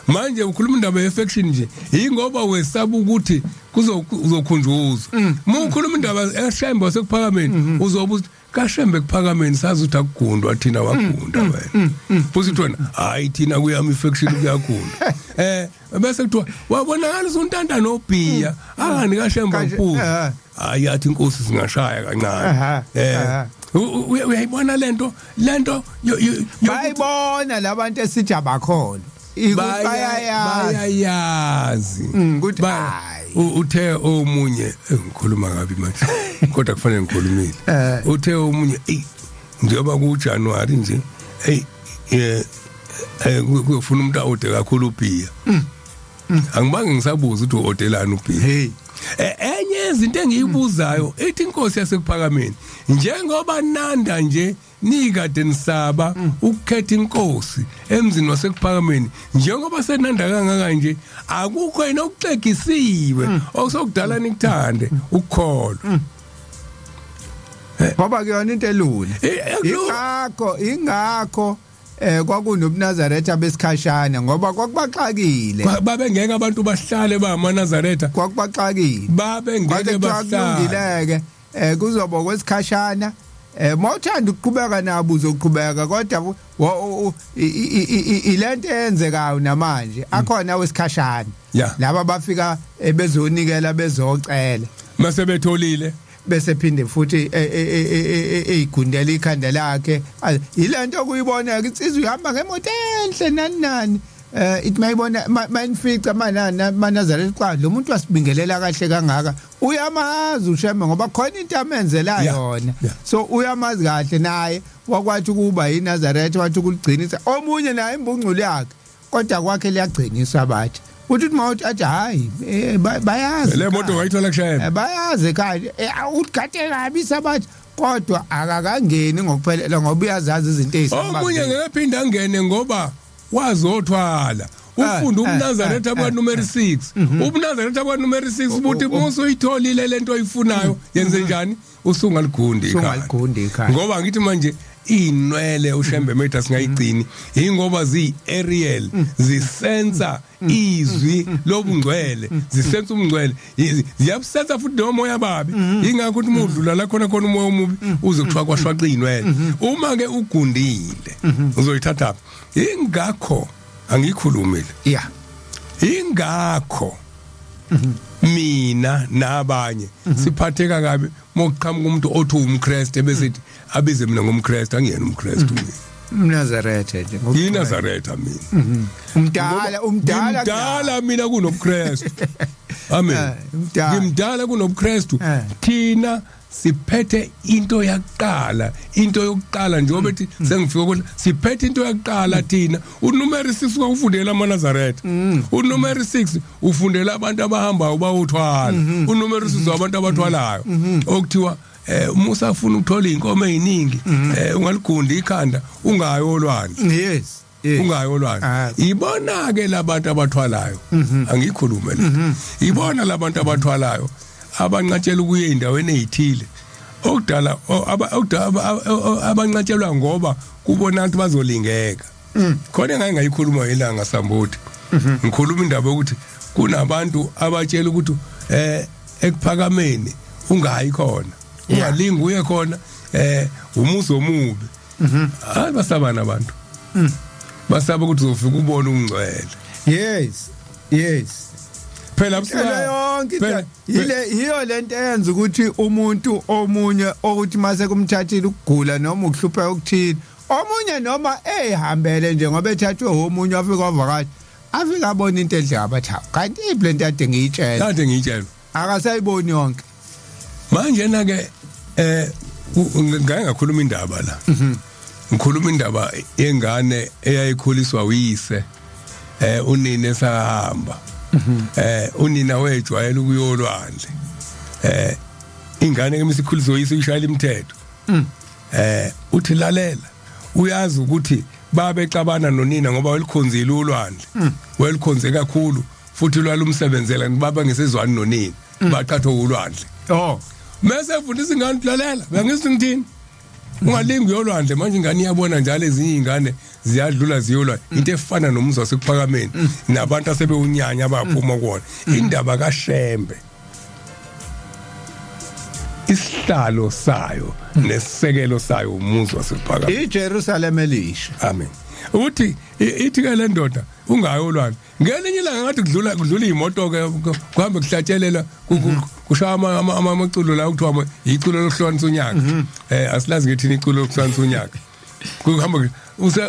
manje ukhuluma indaba ye-faction nje ingoba wesaba ukuthi kuzokhunjuzwa ukhuluma indaba eShembe wasekuphakameni uzobuza kaShembe kuphakameni sazi ukuthi akugundwa thina wagunda wena futhi wena hayi thina kuyami i-faction kuyagunda bese kuthiwa wabonakala untanda nobhiya angani kaShembe kuphuza hayi athi inkosi singashaya kancane uyayibona lento bayibona labantu esithi abakhona bayayazi ukuthi hayi uthe omunye ngikhuluma kabi manje kodwa kufanele ngikhulumile uthe omunye njengoba kuJanuary nje kufuna umuntu awode kakhulu ubhiya angibange ngisabuza ukuthi uhodelani ubhiya enye izinto engiyibuzayo ethi inkosi yasekuphakameni njengoba nanda nje nikade nisaba ukukhetha inkosi emzini wasekuphakameni njengoba senanda kangaka nje akukho yena okuxegisiwe okusokudala nikuthande ukukholwa ngoba kuyona into elula ingakho kwakunobuNazaretha besikhashana ngoba kwakubaxakile babengeke abantu bahlale bamaNazaretha kwakubaxakile babengeke bahlale kuzoba kwesikhashana mawuthanda ukuqhubeka nabo uzoqhubeka kodwa ilento eyenzekayo namanje akhona wesikhashana laba bafika bezonikela bezocela mase betholile bese phinde futhi eyigundela ikhanda lakhe ilento okuyibona insizwe ihamba ngemoto enhle nani it mayibona manfica manazareth kwa lo muntu wasibingelela kahle kangaka uyamazi ushembe ngoba khona into amenzela yona so uyamazi kahle naye wakwathi ukuba yiNazareth wathi ukuligcinisa omunye naye imbungculo yakhe kodwa kwakhe liyagciniswa bathi uthi mawuthi athi hayi bayazi le moto wayithola kushayela bayazi ekhaya uthigate kabi sabathi kodwa akakangeni ngokuphelela ngoba uyazazi izinto ezisamba omunye ngephinda angene ngoba wazothwala ufunda uMnazaretha aba number 6 uMnazaretha aba number 6 ubuthi muso uyitholile lento oyifunayo yenze njani usungaligundi ekhaya ngoba ngithi manje inwele ushembe metha singayigcini ingoba aerial zisensa izwi lobungcwele zisensa umngcwele ziyabusensa futhi nomoya babi ingakho ukuthi umudlula la khona umoya omubi uzokuthiwa kwashwaqa inwele uma ke ugundile uzoyithatha ingakho angikhulumile ingakho mina nabanye siphatheka kabi mokuqhamuka umuntu othi umKristu bese abize mina ngomKristu angiyena umKristu mina uNazaretha nje yiNazaretha mina umdala mina kunobuKristu amen ngimdala kunobuKristu thina siphethe into yokuqala njengoba ethi sengifika khona siphethe into yokuqala thina unumeri 6 ukufundela amaNazaretha unumeri 6 ufundela abantu abahambayo bawuthwala unumeri 6 abantu abathwalayo okuthiwa uma usafuna ukuthola inkomo eziningi ungaligunda ikhanda ungayolwandle ungayolwandle ibona ke labantu abathwalayo angikhulume la ibona labantu abathwalayo abanqatshela ukuya endaweni ezithile okudala abanqatshelwa ngoba kubona ukuthi bazolingeka khona ngeke ngayikhuluma ilanga Samboti ngikhuluma indaba ukuthi kunabantu abatshela ukuthi ekuphakameni ungayi khona ungalingi uye khona umuzo omubi basabana abantu basaba ukuthi uzofika ubone ungcwele yes phela yonke iyo lento eyenza ukuthi umuntu omunye ukuthi mase kumthathile ukugula noma ukuhlupha okuthini omunye noma ehambele nje ngoba ethathwe omunye afika wavakashi afika abona into enhle abathawu kanti iblend ade ngiyitshela akasayiboni yonke manje na ke ngeke ngakhuluma indaba la ngikhuluma indaba yengane eyayikhuliswa uyise unina esahamba unina wejwayela ukuyolwandle ingane ke misikhuliso uyise uyishayela imithetho uthi lalela uyazi ukuthi babexabana nonina ngoba welikhonzile ulwandle welikhonze kakhulu futhi lwalumsebenzela ngibaba ngesizwani nonina baqhathwa ulwandle mase ufundisa ingane lalela uyangizwa ngithini ungalingi uyolwandle manje ingane iyabona njalo ezinye izingane ziyadlula ziyolwa into efana nomzi wasekuphakameni nabantu asebeunyanya abaphuma kuona indaba kaShembe isihlalo sayo nesisekelo sayo umuzi wasekuphakameni iJerusalem elisha amen uthi ithi ke le ndoda ungayolwandle ngelinye ilanga ngathi kudlula imoto ke kuhambe kuhlatshelela kushaya amaculo la ukuthiwa iculo lokuhlanisa unyaka asilazi ngithini iculo lokuhlanisa unyaka kuhamba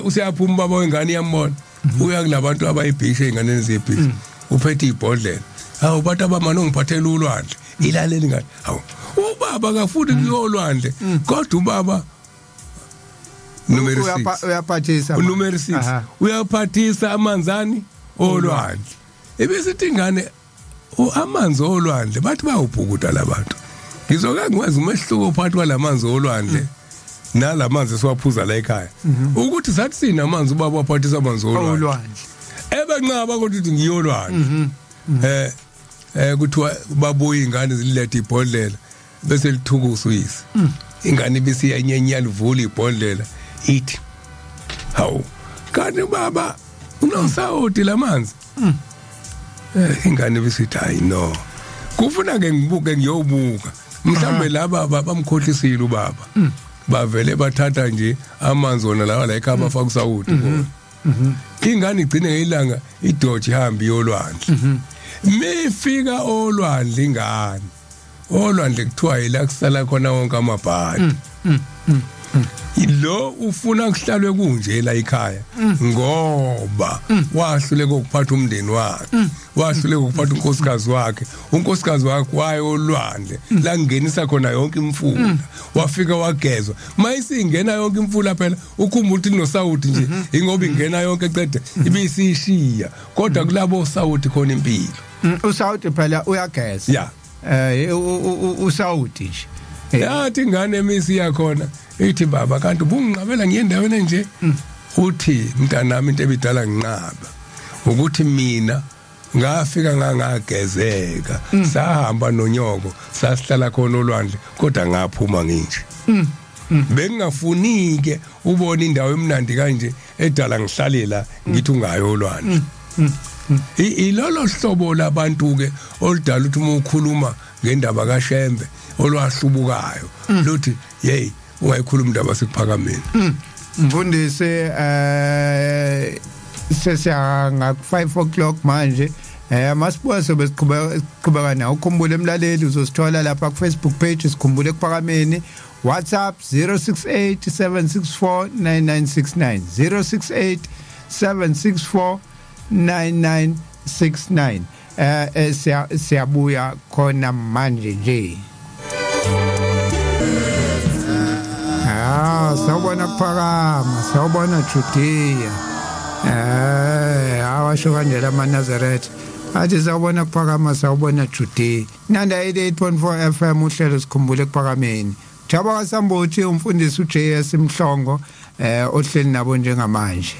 usiyaphuma baba wengane iyambona uya kulabantu abayibhisha ingane ezibhisha uphethe ibhodlela hawu bathi abamana ongiphathela ulwandle ilaleli ngani hawu ubaba kafuthi kuyolwandle kodwa ubaba number 6 uyaphathisa number 6 uyaphathisa amanzani olwandle ebesithi ingane amanzi olwandle bathi bayawubhukuda labantu ngizoke ngwazi umehluko phakathi kwalamanzi olwandle nalamanzi esiwaphuza la ekhaya ukuthi sathi sina amanzi ubaba waphathisa amanzi olwandle ebenqaba ukuthi ngiyolwandle kuthiwa babuye ingane zilethe ibhodlela bese lithukusa uyise ingane bisiyanyenye livula ibhodlela ithi hawu kanti baba unosawoti lamanzi ingane bisithi hayi no kufuna ke ngibuke ngiyobuka mhlambe laba bamkhohlisile ubaba bavele bathatha nje amanzi wona lawa la ekhaya bafaka usawoti ingane igcine ngelanga idoji ihambi yolwandle mefika olwandle ingane olwandle kuthiwa yila kusala khona wonke amabhadi lo ufuna kuhlalwe kunje la ekhaya ngoba wahluleka ukuphatha umndeni wakhe wahluleka ukuphatha unkosikazi wakhe wayo olwandle la ngenisa khona yonke imfula wafika wagezwa mayisingena yonke imfula phela ukhumbula ukuthi noSawuthi nje ingoba ingena yonke ecede ibisishiya kodwa kulabo Sawuthi khona impilo uSawuthi phela uyageza uSawuthi nje yathi ingane emisi yakhona ithi baba kanti ubunginqabela ngiyendaweni nje uthi mntanami into ebidala nginqaba ukuthi mina ngafika ngagezeka sahamba nonyoko sasihlala khona olwandle kodwa ngaphuma nginje bengingafunike ubona indawo emnandi kanje edala ngihlalela ngithi ungayo olwandle ilolo hlobo labantu ke oludala uthi uma ukhuluma ngendaba kaShembe olwahlubukayo luthi hey ungayikhuluma indaba sekuphakameni mfundisi sesiyanga 5 o'clock manje masibuya sobe siqhubeka nawo ukhumbule emlaleli uzosithola lapha ku Facebook page sikhumbule kuphakameni WhatsApp 0687649969 0687649969 siyabuya khona manje nje sawubona kuphakama sawubona Judea awasho kanjela amaNazaretha athi sawubona kuphakama sawubona Judea nanda 88.4 FM uhlelo sikhumbule kuphakameni Jaba kaSambothi umfundisi uJS Mhlongo ohleli nabo njengamanje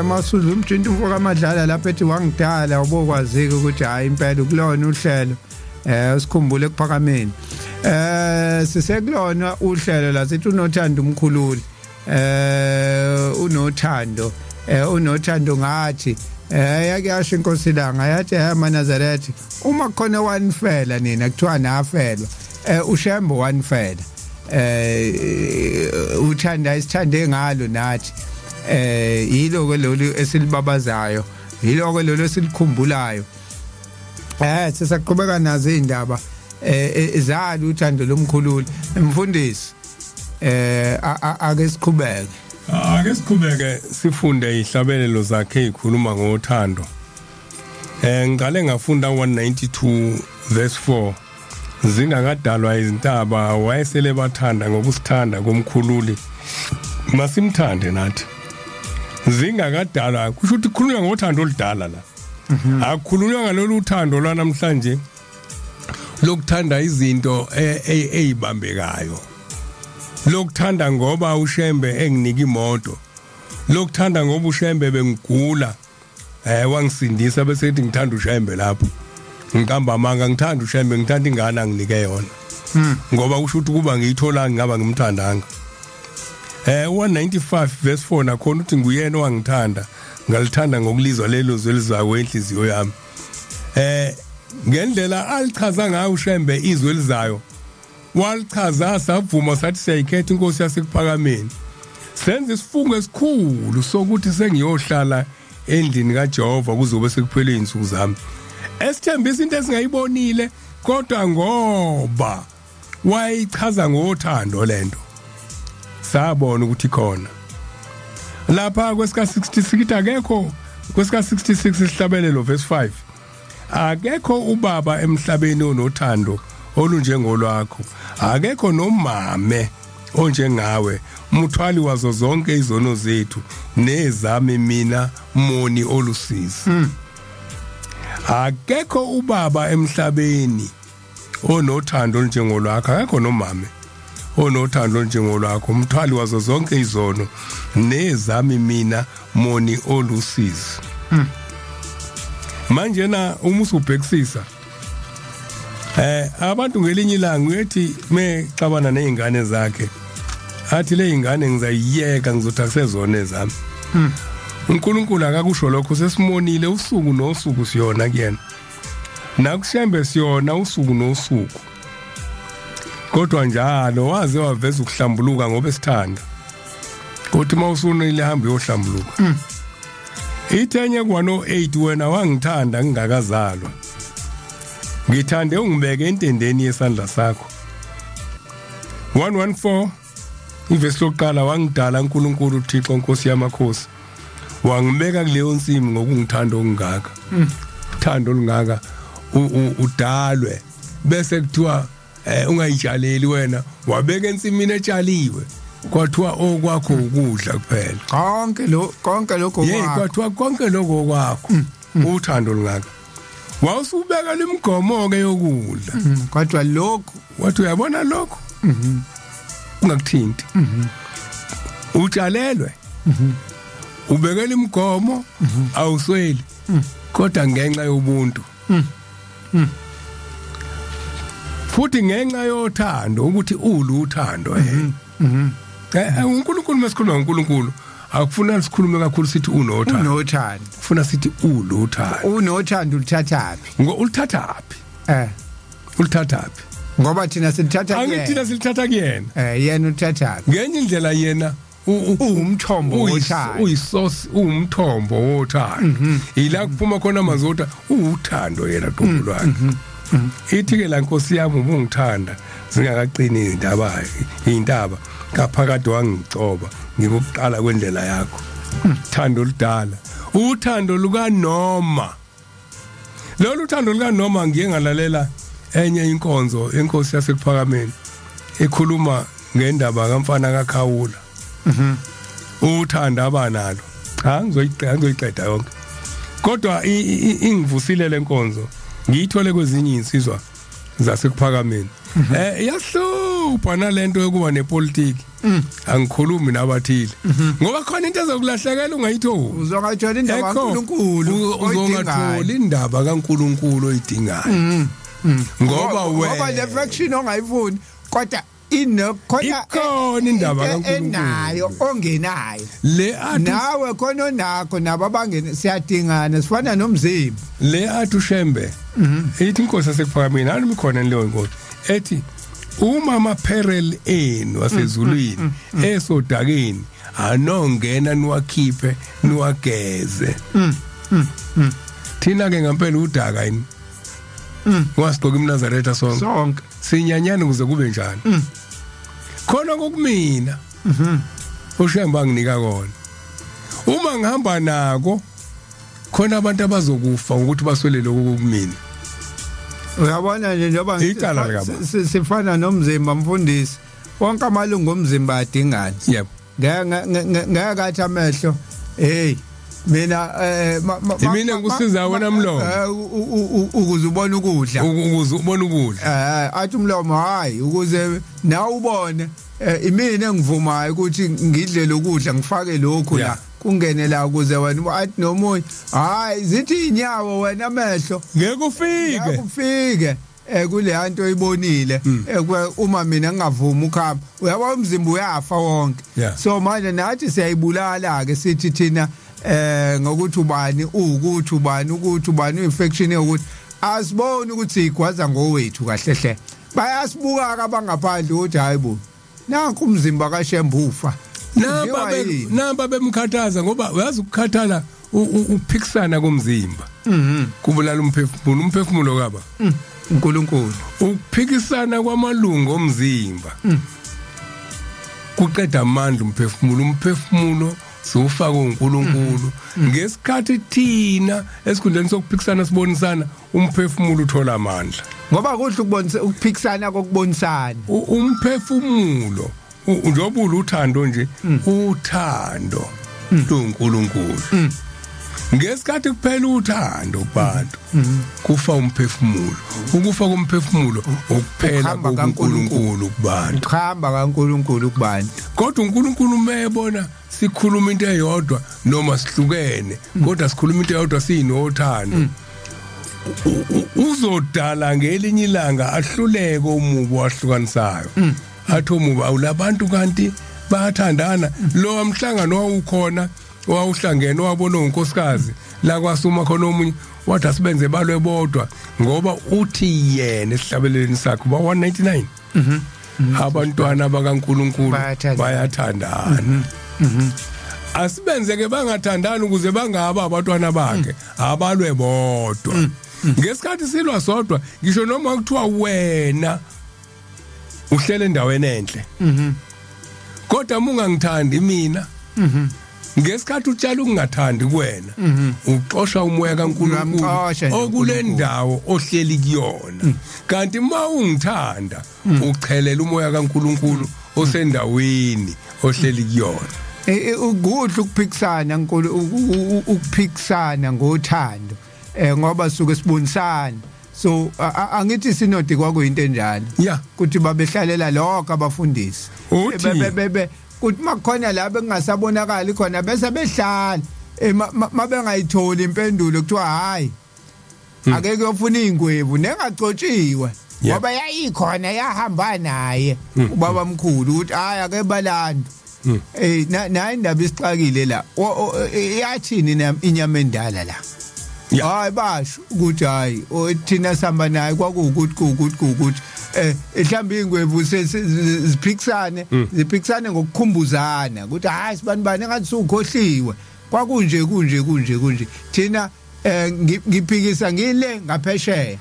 Masuzulu umjinto umfoka amadlala lapha ethi wangidala ubokwazika ukuthi hayi impela kulona uhlelo sikhumbule kuphakameni sisekulona uhlelo la sithi unothando umkhululi unothando ngathi yake yasho inkosi langa yathi amaNazaretha uma khona wanifela nina kuthiwa nafelwa uShembe wanifela uthanda isithande ngalo nathi yiloko lolu esilibabazayo yiloko lolu esilikhumbulayo sisaqhubeka nazo indaba ezali uthando lomkhululi mfundisi ake siqhubeke sifunde ihlabelelo zakhe ezikhuluma ngothando ngiqale ngafunda 192 verse 4 zingakadalwa izintaba wayesele bathanda ngokusithanda komkhululi masimthande nathi zingakadala kusho ukuthi khulunywa ngothando oludala la akukhulunywa ngalolu uthando lwanamhlanje lokuthanda izinto ezibambekayo lokuthanda ngoba uShembe enginika imoto lokuthanda ngoba uShembe bengigula wangisindisa bese ethi ngithanda uShembe lapho ngiqamba amanga ngithanda uShembe ngithanda ingane anginike yona ngoba kusho ukuthi kuba ngiyithola ngaba ngimthandanga 195 verse 4 nakhona uthi nguyena owangithanda ngalithanda ngokulizwa lelo zwi elizayo enhliziyo yami ngendlela alichaza ngayo uShembe izwi elizayo walichaza savuma sathi siyayikhetha inkosi yasekuphakameni senze isifungo esikhulu sokuthi sengiyohlala endlini kaJehova kuzobe sekuphele izinsuku zami esithembisa into esingayibonile kodwa ngoba wayichaza ngothando lento sabona ukuthi khona lapha kwesika 66 akekho kwesika 66 isihlabelelo verse 5 akekho ubaba emhlabeni onothando olunjengolwakho akekho nomame onjengawe muthwali wazo zonke izono zethu nezami mina moni olusizi akekho ubaba emhlabeni onothando olunjengolwakho akekho nomame onothando njengolwakho umthwali wazo zonke izono nezami mina moni olusizi manje na umusubhekisisa abantu ngelinye ilanga uyethi mexabana nezingane zakhe athi le ingane ngizayiyeka ngizothi akusezona ezami uNkulunkulu akakusho lokho sesimonile usuku nosuku siyona kuyena nakushembe siyona usuku nosuku kodwa njalo waze waveza ukuhlambuluka ngoba esithanda kodwa mawusunile hamba yohlambuluka ithenye kwa-08 wena wangithanda ngingakazalwa ngithande ungibeke entendeni yesandla sakho 114 ivesi lokuqala wangidala uNkulunkulu uThixo Nkosi yamakhosi wangibeka kuleyo nsimi ngokungithanda okungaka uthando olungaka udalwe bese kuthiwa ungayitshaleli wena wabeka ensimini etshaliwe kwathiwa okwakho ukudla kuphela konke lokho kwathiwa konke lokho kwakho uthando olungaka wawusubeka lemgomo ke yokudla kodwa lokho wathi uyabona lokho ungakuthinti utshalelwe ubekela imigomo awusweli kodwa ngenxa yobuntu futhi ngenxa yothando ukuthi uluthando uNkulunkulu mesikhuluma ngoNkulunkulu akufuna sikhulume kakhulu sithi unothando kufuna sithi unothando ulithathaphi ulithathaphi ngoba thina silithatha kuyena angithina silithatha kuyena yena uthathaphi ngenye indlela yena umthombo wothando uyisource umthombo wothando ila kuphuma khona amazota uthando yena qobo lwakhe ithi ke la Nkosi yami ubungithanda singakaqini indaba ngaphakade wangicoba ngikuqala kwendlela yakho uthando oludala uthando luka noma lolu uthando luka noma ngiye ngalalela enye inkonzo enkosi yasekuphakameni ekhuluma ngendaba kamfana kaKhawula uthanda abanalo ngizoyiqeda yonke kodwa ingivusile lenkonzo ngiyithole kwezinye insizwa zasekuphakameni yahlupha nalento yokuba nepolitiki angikhulumi nabathile ngoba khona into ezokulahlekela ungayitholi uzongathola indaba kaNkulunkulu uzongathola indaba kaNkulunkulu oyidingayo ngoba le fraction ongayifuni kodwa ikhona indaba kaNkulunkulu enayo ongenayo le nawe khona onakho nabo abangene siyadingana sifana nomzimba le athu shembe ithi inkosi yasekuphakameni ani mikhona leyo inkosi ethi uma ama-peril enu wasezulwini esodakeni anongena niwakhiphe niwageze thina-ke ngempela udaka yini wasigqoka imnazaretha sonke sinyanyane ukuze kube njani khona kokumina ushemba anginika kona uma ngihamba nako khona abantu abazokufa ukuthi baswele lokho kokumina uyabona nje njengoba sifana nomzimba mfundisi wonke amalungu omzimba adingana yebo ngeke amehlo mina mina ngikusiza wena mlomo ukuze ubone ukudla athi umlomo hayi ukuze nawe ubone imina engivumayo ukuthi ngidle lokudla ngifake lokhu la kungene la ukuze wena athi nomunye hayi zithi inyawo wena amehlo ngeke ufike kule nto oyibonile uma mina ngingavuma ukuhamba uyabona umzimba uyafa wonke so manje nathi siyayibulala ke sithi thina ngokuthi ubani ukuthi ubani infection yokuthi asiboni ukuthi igwaza ngowethu kahle hle bayasibuka abangaphandle ukuthi hayibo nanku umzimba kaShembe ufa namba bemkhathaza ngoba uyazi ukukhathala ukuphikisana komzimba kubulala umphefumulo kaba uNkulunkulu ukuphikisana kwamalungu omzimba kuqeda amandla umphefumulo sufaka uNkulunkulu ngesikhathi thina esikhundleni sokuphikisana sibonisana umphefumulo uthola amandla ngoba kuhle ukubonisa ukuphikisana kokubonisana umphefumulo njengoba uthando nje uthando loNkulunkulu ngesikhathi kuphela uthando kubantu kufa umphefumulo ukufa komphefumulo ukuphela koNkulunkulu kubantu ukuhamba kaNkulunkulu kubantu kodwa uNkulunkulu mayebona sikhuluma into eyodwa noma sihlukene kodwa sikhuluma into eyodwa sinothando uzodala ngelinye ilanga ahluleke umubo wahlukanisayo athi umubo awulabantu kanti bayathandana lo amhlangano wawukhona wawuhlangene wabona unkosikazi la kwasuma khona omunye wathi asibenze balwe bodwa ngoba uthi yena esihlabeleni sakhe ba 199 abantwana bakaNkuluNkulu bayathandana asibenze ke bangathandani ukuze bangaba abantwana bakhe abalwe bodwa ngesikhathi silwa sodwa ngisho noma kuthiwa wena uhlele endaweni enhle kodwa ungangithandi mina ngesikhathi utshala ukungathandi kuwena uxosha umoya kaNkuluNkulu okule ndawo ohleli kuyona kanti uma ungithanda uchelela umoya kaNkuluNkulu osendaweni ohleli kuyona ukudla ukuphikisana ukuphikisana ngothando ngoba suke sibonisana so angithi sinodi kwakuyinto enjani kuthi babehlalela lokho abafundisi kuthi makhona la bengasabonakali khona bese behlala mabengayitholi impendulo kuthiwa hayi ake kuyofuna ingwevu nengacotshiwe ngoba yayikhona yahamba naye ubaba mkhulu ukuthi hayi ake balandu nayi indaba isixakile la yathini inyama endala la hayi basho ukuthi hayi thina sihamba naye kwakuwukuthi mhlawumbe ingwevu ziphikisane ngokukhumbuzana ukuthi hayi sibani engathi sukhohliwe kwakunje kunje thina ngiphikisa ngile ngaphesheya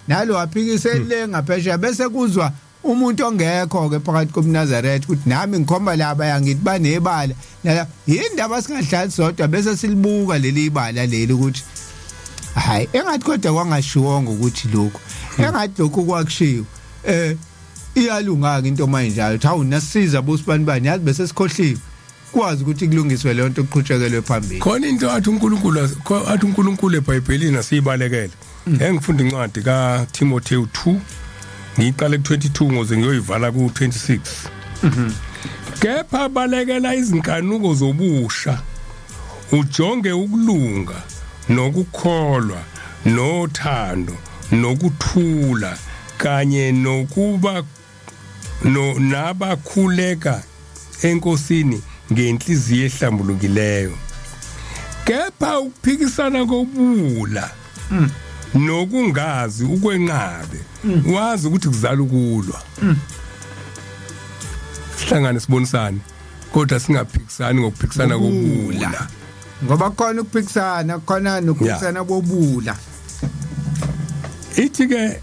nalo waphikise le ngaphesheya bese kuzwa umuntu ongekho ke phakathi koMnazaretha ukuthi nami ngikhomba laba yangithi banebala nala indaba singahlali sodwa bese silibuka leli ibala leli ukuthi hayi engathi kodwa kwangashiwonga ukuthi lokho engathi lokho kwakushiwo iyalunga ke into manje hawu nasiza bosibani yazi bese sikhohliwe kwazi ukuthi kulungiswe le nto oqhutshekele phambili khona into athi uNkulunkulu eBhayibhelini asibalekele engifunda incwadi kaTimotheo 2 ngiqale ku22 ngoze ngiyoyivala ku26 kepha balekela izinkanuko zobusha ujonge ukulunga nokukholwa nothando nokuthula kanye nokuba nabakhuleka enkosini ngenhliziyo ehlambulukileyo kepha ukuphikisana kobula nokungazi ukwenqabe wazi ukuthi kuzala ukulwa sihlangane sibonisane kodwa singaphikisani ngokuphikisana kobula ngoba khona ukuphikisana khona nokuphikisana bobula ithi ke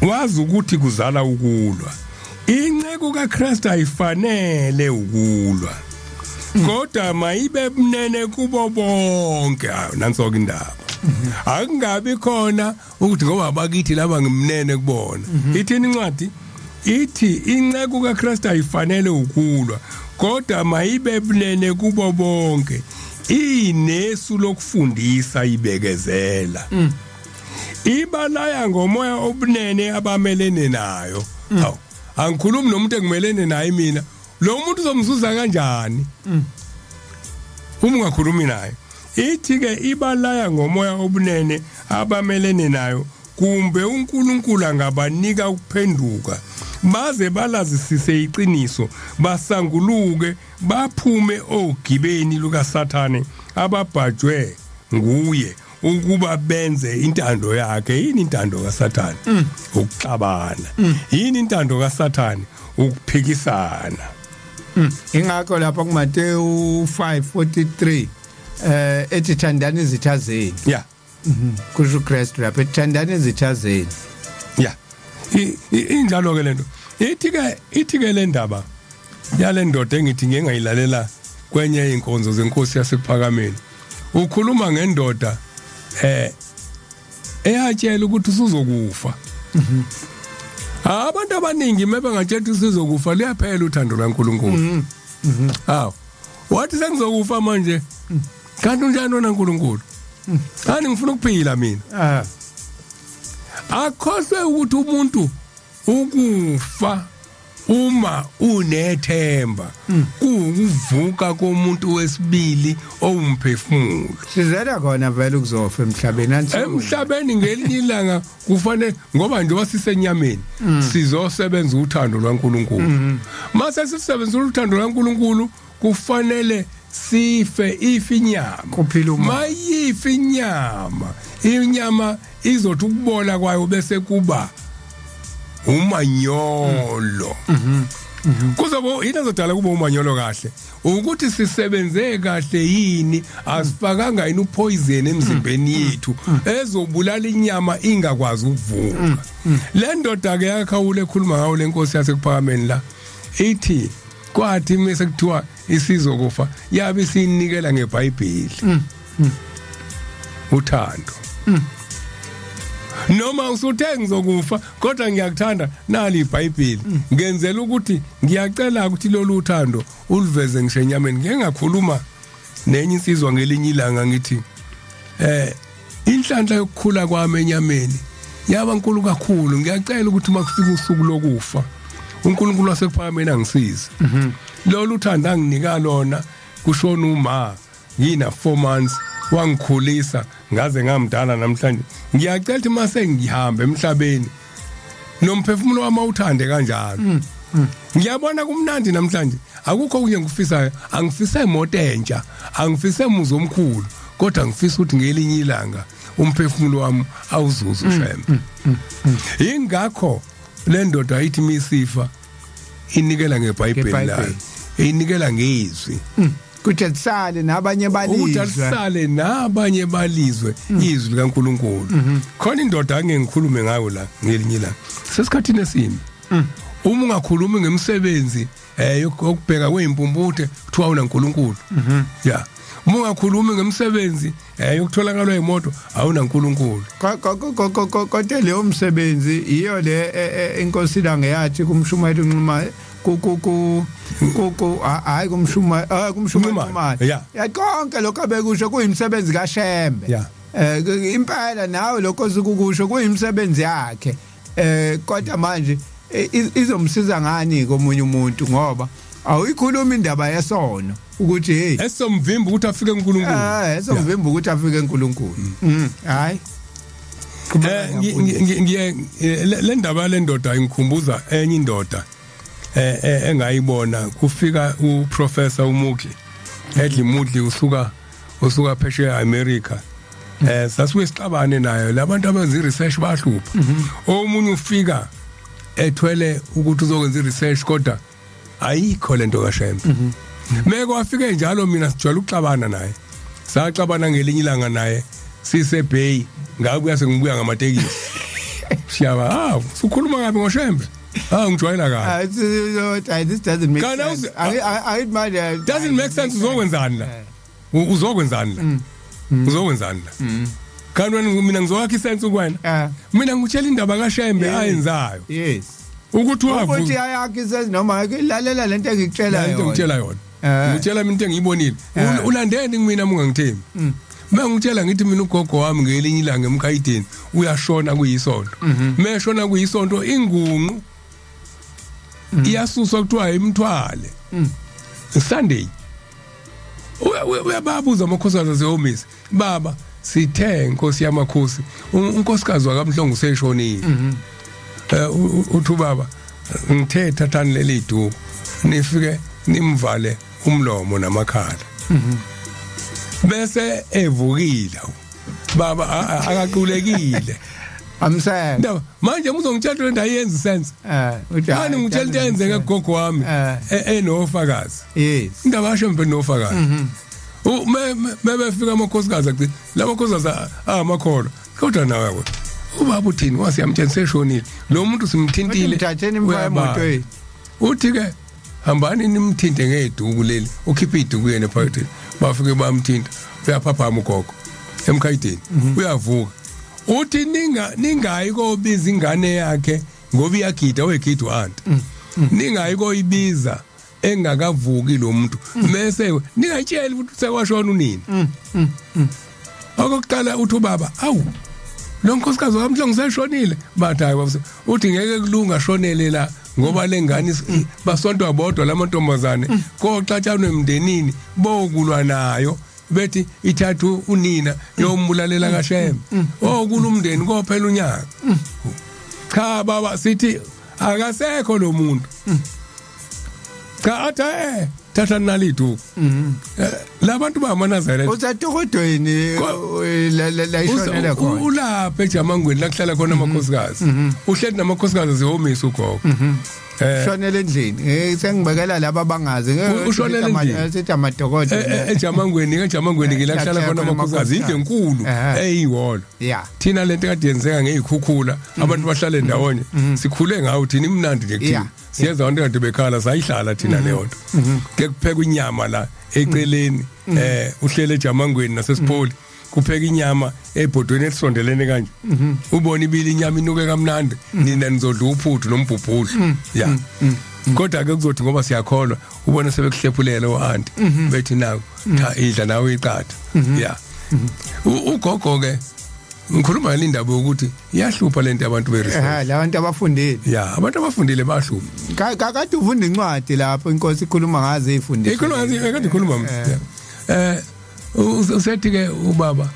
wazi ukuthi kuzala ukulwa inceko kaKristu ayifanele ukulwa kodwa mayibe mnene kubo bonke nansoke indaba akungabi khona ukuthi ngoba bakithi laba ngimnene kubona ithini incwadi ithi inceko kaKristu ayifanele ukulwa kodwa mayibe mnene kubo bonke inesu lokufundisa ibekezela ibalaya ngomoya obunene abamelene nayo hawu angikhulumi nomuntu engimelene naye mina lo muntu uzomzuza kanjani uma ungakhulumi naye ithi ke ibalaya ngomoya obunene abamelene nayo kumbe uNkulunkulu angabanika ukuphenduka baze balazisise iqiniso basanguluke baphume ogibeni lukaSathane ababhajwe nguye ukuba benze intando yakhe yini intando kaSathane ukuxabana yini intando kaSathane ukuphikisana ingakho lapha kuMateyu 5:43 ethi thandani izitha zenu kusho uKristu lapha thandani izitha zenu injalo ke lento ithi ke le ndaba yale ndoda engithi ngeke ngayilalela kwenye inkonzo zenkosi yasePhakameni ukhuluma ngendoda eyatshela ukuthi usuzokufa abantu abaningi mebangantshela usuzokufa liyaphela uthando lwaNkulunkulu hawo wathi sengizokufa manje kanti unjani wena uNkulunkulu ani ngifuna ukuphila mina akhohlwe ukuthi umuntu ukufa uma unethemba kuvuka komuntu wesibili owumphefumulo sizela khona vele ukuzofa emhlabeni emhlabeni ngelinye ilanga kufanele ngoba nje wasisenyameni sizosebenza uthando lwaNkulunkulu mase sisebenza uthando lwaNkulunkulu kufanele sife ifinyama kuphila uma mayifa inyama izothi ukubola kwayo bese kuba umanyolo kuzobo into ezodala kuba umanyolo kahle ukuthi sisebenze kahle yini asifakanga yini upoison emzimbeni yethu ezobulala inyama ingakwazi ukuvuka le ndoda ke yakhawule ekhuluma ngawo lenkosi yasekuphakameni la ithi kwathi mase kuthiwa isizokufa yabe sinikela ngeBhayibheli uthando noma usuthe ngizokufa kodwa ngiyakuthanda nali iBhayibheli ngenzela ukuthi ngiyacela ukuthi lolu uthando uliveze ngisho enyameni ngingakhuluma nenye insizwa ngelinye ilanga ngithi inhlanhla yokukhula kwami enyameni yaba nkulu kakhulu ngiyacela ukuthi makufika usuku lokufa uNkulunkulu wasekuphakameni angisize lolu uthando anginika lona kushona uma ngina 4 months wangikhulisa ngaze ngamdala namhlanje ngiyacela ukuthi mase ngihamba emhlabeni nomphefumulo wami uthande kanjalo ngiyabona kumnandi namhlanje akukho kunye ngifisayo angifisa imoto entsha angifisa umuzi omkhulu kodwa ngifisa ukuthi ngelinye ilanga umphefumulo wami awuzuze ushembe ingakho le ndoda ayithi misifa inikela ngeBhayibheli layo inikela ngezwi kuthi lisale nabanye balizwe izwi likaNkulunkulu khona indoda angengikhulume ngayo la ngelinye la sesikhathini esimbi uma ungakhulumi ngemsebenzi yokubheka kwezimpumputhe kuthiwa unaNkulunkulu ya uma ungakhulumi ngemsebenzi yokutholakala imoto awunaNkulunkulu kodwa leyo msebenzi iyo le inkosi la ngeyathi kumshumayeli unquma hayi kumshumayeli konke lokho abekusho kuyimsebenzi kaShembe impela nawe lokho sikukusho kuyimsebenzi yakhe kodwa manje izomsiza ngani komunye umuntu ngoba awuyikhuluma indaba yesono ukuthi hey esomvimba ukuthi afike eNkulunkulu esomvimba ukuthi afike eNkulunkulu hayi le ndaba le ndoda ingikhumbuza enye indoda engayibona kufika uprofessor uMuki Hedley Mudli usuka phesheya eAmerica sasuke sixabane nayo labantu abenza research bahlupha omunye ufika ethwele ukuthi uzokwenza research kodwa ayikho lento kaShembe meke wafike njalo mina sijwayele ukuxabana naye saxabana ngelinye ilanga naye siseBay ngabuya sengibuya ngamatekisi siyaba ukhuluma kabi ngoShembe ngijwayela kabi this doesn't make sense I doesn't make sense uzokwenzani la uzokwenzani la kanti mina ngizowakha isense kuwena mina ngitshela indaba kaShembe ayenzayo yes ukuthi wavuka ukuthi ayakhe isense noma lalela lento engikutshela yona ngitshela yona ngitshela mina into engiyibonile ulandeni mina ungangithembi mangitshela ngithi mina ugogo wami ngelinye ilanga eMkhayideni uyashona kuyisonto meshona kuyisonto ingunqu iyasuswa kuthiwa imthwale Sunday uyababuza amakhosikazi asehomisi baba sithe inkosi yamakhosi unkosikazi wakamhlongo useshonile uthi baba ngithe thathani leli duku nifike nimvale umlomo namakhala bese evukile baba akaqulekile amsana manje muzongitshela into ayenza sense manje ngitshela into eyenzeke kugogo wami enofakazi yes indaba kaShembe nofakazi mebefika amakhosikazi athi lamakhosikazi amakholo kodwa nawe ubaba uthini wasiyamtshela seshonile lo muntu simthintile uthatheni imfayimoto uthi ke hambani nimthinte ngeduku leli ukhipha iduku yena phakathi bafike bamthinta uyaphaphama ugogo eMkhayideni uyavuka uthi ningayi kobiza ingane yakhe ngoba iyagida wegida uanti ningayi koyibiza engakavuki lo muntu bese ningayitsheli ukuthi sekwashona unini okokuqala uthi ubaba awu lo nkosikazi wami ngiseshonile bathi hayi bafuse uthi ngeke kulunga shonele la ngoba lengane basonto abodwa lamantombazane koxatshanwe emndenini bokulwa nayo bethi ithathu unina yombulalela kaShem okulu umndeni kophela unyaka cha baba sithi akasekho lo muntu cha athe thatha nalidu labantu bamaNazaretha usatokodweni la ishonela khona ulapha eJamangweni la kuhlala khona amakhosikazi uhleli namakhosikazi zihomisa ugogo shonela endlini sengibekela laba abangazi ushonela endlini sithi amadokodo eJamangweni ngila kuhlala khona amakhosikazi into enkulu eyiwolo thina lento kade yenzeka ngezikhukhula abantu bahlala ndawonye sikhule ngawo thina imnandi nje kuthina siyeza abantu kade bekhala sayihlala thina leyo nto ke kupheka inyama la eceleni uhlele eJamangweni nasesipholi kupheka inyama ebhodweni elisondelene kanje ubona ibili inyama inuke kamnandi nina nizodla uphuthu nombhubhudla ya kodwa ke kuzothi ngoba siyakholwa ubona sebekuhlephulela oanti bethi nawo cha idla nawe iqatha ya ugogo ke ngikhuluma ngale ndaba ukuthi iyahlupha lento abantu beresearch labantu abafundile ya abantu abafundile bahlupha kade ufunda incwadi lapho inkosi ikhuluma ngazo ezifundile kade ikhuluma usethi ke ubaba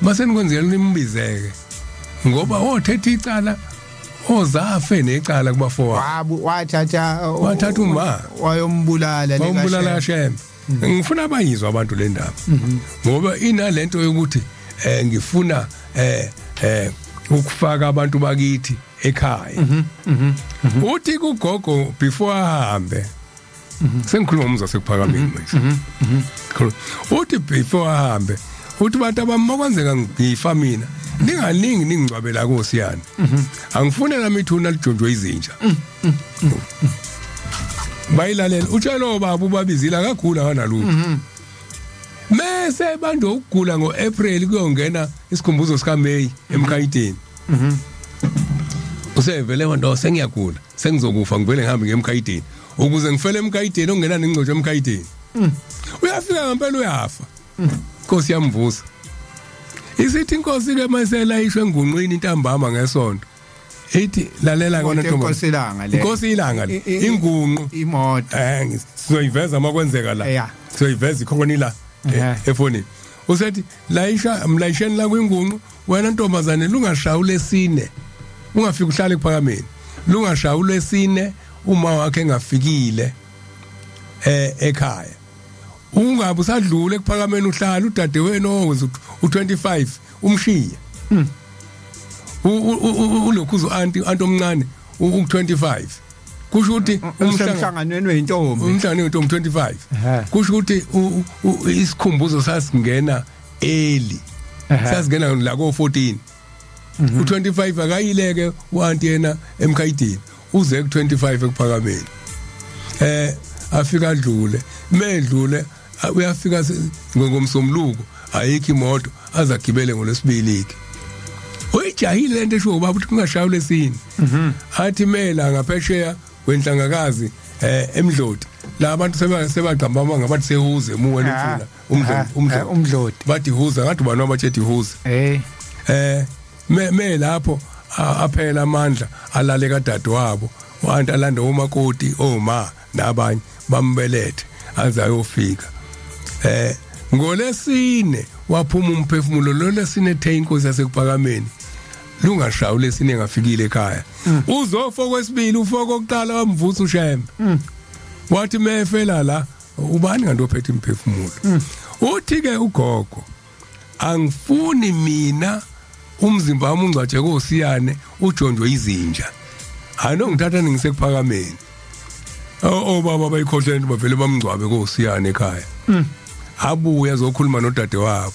basenkwenzela imbizeke ngoba othethe icala ozafe necala kubafowabo wathatha uma wayombulala kaShem ngifuna abayizwa abantu le ndaba ngoba inalento yokuthi ngifuna ukufaka abantu bakithi ekhaya uthi kugogo before ahambe sengikhuluma umza sekuphakameni manje uthi before ahambe uthi bantu abamokwenzeka ngifa mina ningalingi ningcwabela koSiyani angifune nami ithuna lijonjwe izinja bayilalela utshelo baba ubabizila akagula kanalutho mase bando ukugula ngoApril kuyongena isikhumbuzo sika May eMkhayiteni usevele wando sengiyagula sengizokufa ngivele ngihambe ngeMkhayiteni ukuze ngifele eMkhayiteni ongena nengcotsho eMkhayiteni uyafika ngempela uyafa Nkosi yamvusa isithi inkosi ke mayiselayishwe engunqini intambama ngesonto ethi lalela kona Nkosi ilanga ingunqu imoto sizoyiveza makwenzeka la sizoyiveza ikhona la efonini usethi mlayisheni la kwingunqu wena ntombazane lungashaya ulesine ungafika uhlale kuphakameni lungashaya ulesine uma wakhe engafikile ekhaya ungabe usadlule ekuphakameni uhlala udadewenu owenza u25 umshiya ulokhuzo anti omncane u25 kusho ukuthi umhlanganweni weintombi 25 kusho ukuthi isikhumbuzo sasingena early sasingena la ko14 u25 akayileke uanti yena eMkhayiteni uze ku25 ekuphakameni afika adlule medlule uyafika ngomsomluko ayikho imoto azagibele ngolesibili uyijahile lento esho ubaba ukuthi kungashayula lesini athi mela ngaphesheya wenhlangakazi eMdloti la abantu sebaqambama ngabathi sehuze muwena mfuna umdloti bathi huza ngathi bani abathethi huza me lapho aphela amandla alale kadade wabo wanti alanda umakoti oma nabanye bambelethe azayofika ngolesine waphuma umphefumulo lo lesine ethe inkosi yasekuphakameni lungashaya lesine ngafikile ekhaya uzofa kwesibili ufoko okuqala wamvusa uShem wathi mefela la ubani kanti ophethe imphefumulo uthi ke ugogo angifuni mina umzimba wami ungcwatshe koSiyane ujonjwe izinja anongithatha ningisekuphakameni baba bayikhohleni bavele bamngcwabe koSiyane ekhaya abuya zokhuluma nodade wabo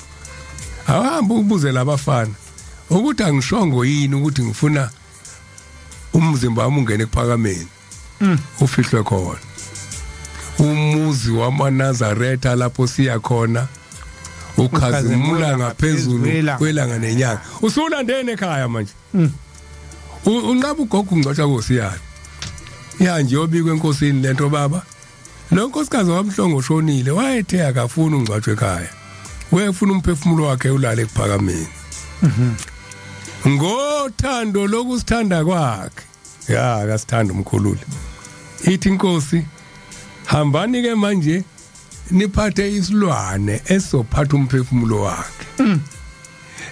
ahamba ubuze labafana ukuthi angishongo yini ukuthi ngifuna umzimba wami ungene kuphakameni ufihlwe khona umuzi wamaNazaretha lapho siya khona ukhazimula ngaphezulu kwelanga nenyanga usulandene ekhaya manje unqaba ugogo ungcwatsha koSiyane nje yobikwe enkosini lento baba lo nkosikazi wamhlongo shonile wayethe akafuna ungcwatshwe ekhaya wefuna umphefumulo wakhe ulale ekuphakameni ngothando lokusithanda kwakhe ya akasithanda umkhululi ithi inkosi hambani ke manje niphathe isilwane esizophatha umphefumulo wakhe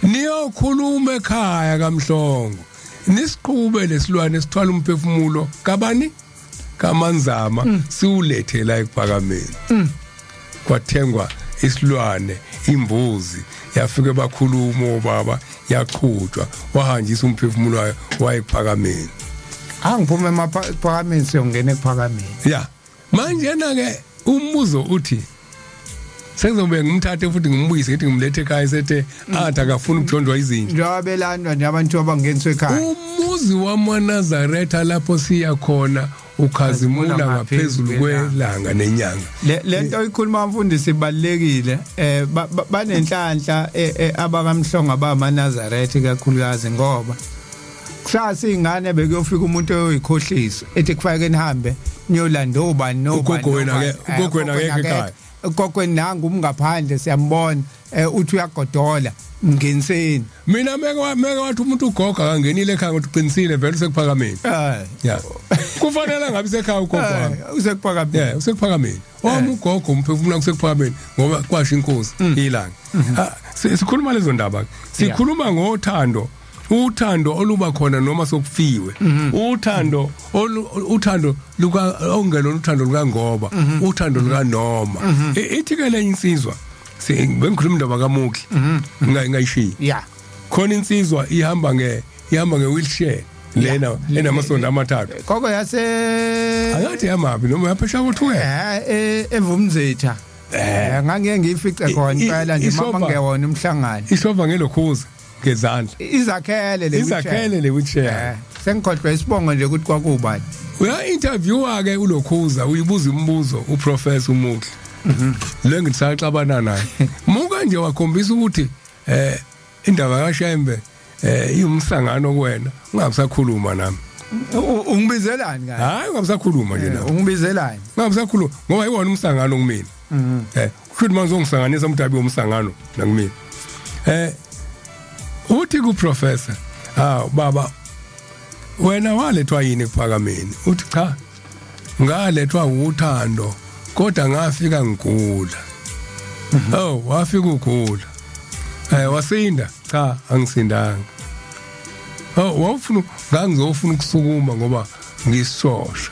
niyokhuluma ekhaya kaMhlongo nisiqhube lesilwane esithwala umphefumulo kabani kaManzama siulethe la ePhakameni kwathengwa isilwane imbuzi yafike bakhuluma obaba yaqhutshwa wahanjisa umphefumulo wayo wayePhakameni angiphume ePhakameni siyongena ePhakameni ya manje na ke umbuzo uthi sengizobe ngimthathe futhi ngimbuyise ngithi ngimlethe ekhaya sethe athi akafuna ukujondwa izinto njengabelandwa nje abantu abangeniswe ekhaya umuzi wamaNazaretha lapho siya khona ukhazimula ngaphezulu kwelanga nenyanga lento oyikhuluma mfundisi ibalekile banenhlanhla abakamhlongo abamaNazaretha kakhulukazi ngoba kusasa ingane bekuyofika umuntu oyikhohlisa ethi kufanele nihambe niyolanda obani nobani ugogo wena ke ekhaya ugogo nangu umngaphandle siyambona uthi uyagodola ngeniseni mina meke wathi umuntu ugogo akangenile ekhaya ukuthi uqinisile vele usekuphakameni ya kufanele ngabe sekhaya ugogo wami usekuphakameni yeah usekuphakameni wami ugogo umphefumulo usekuphakameni ngoba kwasha inkosi ilanga sikhuluma lezo ndaba sikhuluma ngothando uthando oluba khona noma sokufiwe uthando luka ongelona uthando luka ngoba uthando luka noma ithi ke le insizwa bengikhuluma indaba kaMukhi ngayishiya yeah khona insizwa ihamba ngewheelchair lena enamasondo amathathu koko yase akathi yamapi noma yaphesha kuthiwe evumzetha ngangeke ngiyifice khona impela nje mama ngewona umhlangano isova ngelokhuza ngezandla izakhele le wheelchair sengikhohlwe isibongo nje ukuthi kwakubani uya interviewer ke ulokhuza uyibuza imibuzo uprofessor uMukhi le ngisaqabana naye muka nje wakhombisa ukuthi indaba kaShembe iyumsangano kuwena ungabisakhuluma nami ungibizelani kahle hayi ungabisakhuluma nje nawe ungibizelani ungabisakhuluma ngoba iwona umsangano kumina futhi manje ungisanganisa umdabi womsangano nakumina uthi ku professor baba wena walethwa yini ePhakameni uthi cha ngalethwa uthando kodwa ngafika ngigula wafika ugula wasinda cha angisindanga wawufuna ngangizofuna ukusukuma ngoba ngisishosha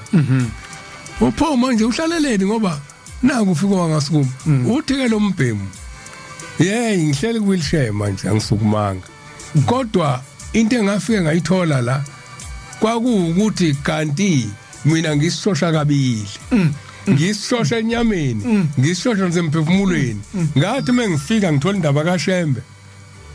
upho manje uhlaleleni ngoba naku ufika wangasukuma uthi ke lo mbhemu ngihleli ku-wheelchair manje angisukumanga kodwa into engafike ngayithola la kwakuwukuthi kanti mina ngisishosha kabili ngisishosha enyameni ngisishosha nasemphefumulweni ngathi mengifika ngithola indaba kaShembe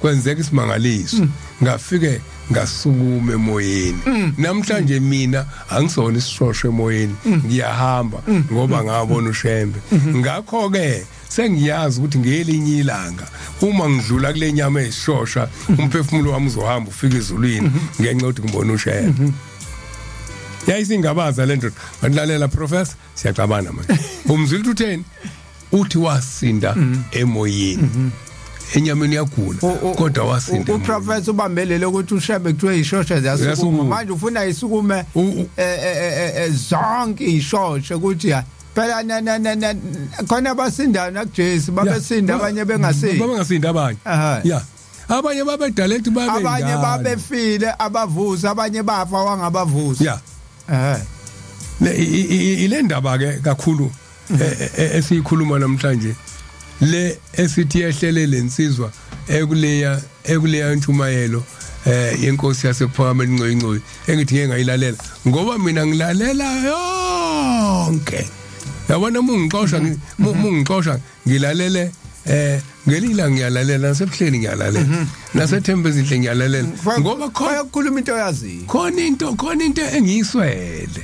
kwenzeka isimangaliso ngafike ngasukume emoyeni namhlanje mina angisona isishosho emoyeni ngiyahamba ngoba ngabona uShembe ngakho ke sengiyazi ukuthi ngelinye ilanga uma ngidlula kule nyama ezishosha umphefumulo wami uzohamba ufika ezulwini ngenxa ukuthi ngibona uShembe yayisingabaza lento ngalalela professor siyacabana manje umzwile utheni uthi wasinda emoyeni enyameni yagula kodwa wasinda uprofessor ubambelele ukuthi uShembe kuthiwe ishosha ziyasukuma manje ufuna isukume zonke ishosha ukuthi phela khona abasindayo nakuJesu babesinda abanye bengasinda abanye ya abanye babedalect abanye babefile abavuza abanye bafa wangabavuza ya ile ndaba ke kakhulu esikhuluma namhlanje le esithi yehlele lensizwa ekuleya intshumayelo yenkosi yasePhakameni Ngcoyi engithi ngeke ngayilalela ngoba mina ngilalela yonke yabona mungixosha ngilalele ngelila ngiyalalela nasebuhleni ngiyalalela nasethembezindle ngiyalalela ngoba khona ukukhuluma into oyaziyo khona into engiyiswele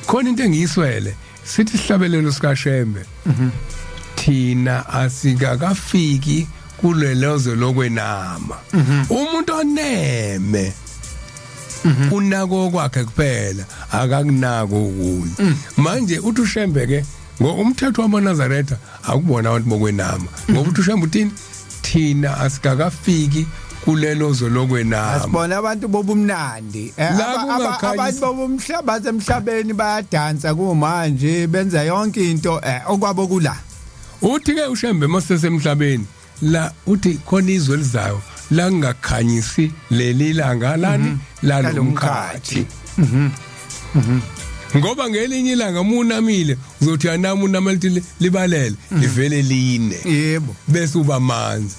khona into engiyiswele sithi sihlabelelo sikaShembe thina asikakafiki kuleloze lokwenama umuntu oneme unako kwakhe kuphela akakunako okunye manje uthi uShembe ke ngomthetho wamaNazaretha akubona abantu bokwenama ngoba uthi uShembe uthini thina asikakafiki kulelo zolokwenama asibona abantu bobumnandi abantu bobumhlaba emhlabeni bayadansa kumanje benza yonke into okwabo kula uthi ke uShembe masesemhlabeni la uthi khona izwe lizayo la kungakhanyisi leli langa lani lalomkhathi ngoba ngelinye ilanga munamile uzothi anami unamalithi libalele livele line yebo bese uba manzi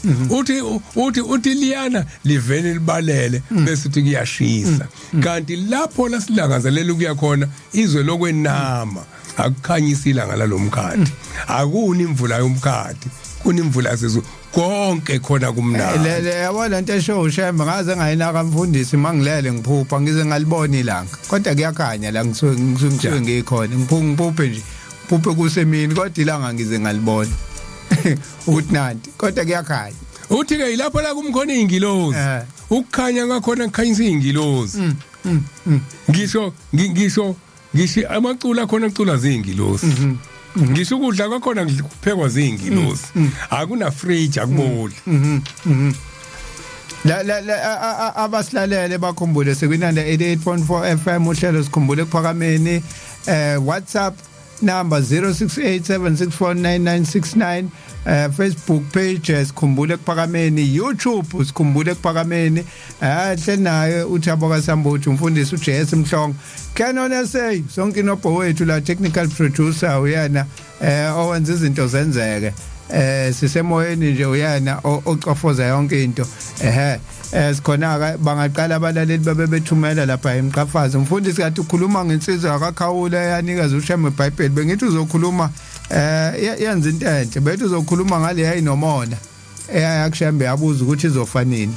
uthi liyana livele libalele bese uthi kuyashisa kanti lapho lasilangazelela ukuya khona izwe lokwenama akukhanyisa ilanga lalomkhathi akuni imvula yomkhathi kunimvula yasezulu konke khona kumnandi yabona into esho uShembe ngaze ngayinaka mfundisi mangilele ngiphupha ngize ngalibona ilanga kodwa kuyakhanya la ngisuke ngikhona ngiphuphe nje phuphe kusemini kodwa ilanga ngize ngalibona uthi nanti kodwa kuyakhanya uthi ke ilapho la kumkhona izingilozi ukukhanya ngakhona kukhanyisa izingilozi ngisho amacula akhona acula zingilozi ngisho ukudla kwakhona kuphekwa zingilozi akuna fridge akuboli la abasilalele bakhumbule sekwinanda 88.4 FM uhlelo sikhumbule kuphakameni WhatsApp number 0687649969 Facebook page sikhumbule kuphakameni YouTube sikhumbule kuphakameni hle naye uThabo kaSambuthi umfundisi uJS Mhlongo Canon SA sonke inobho wethu la technical producer uyena owenza izinto zenzeke sisemoyeni nje uyena ocofoza yonke into sikhona bangaqala abalaleli babethumela lapha emqhafaza umfundisi kathi ukhuluma ngensizwa akakhawula yanikeza uShembe iBhayibheli bengithi uzokhuluma yenza into enhle bethi uzokhuluma ngale yayinomona eyakuShembe yabuza ukuthi izofa nini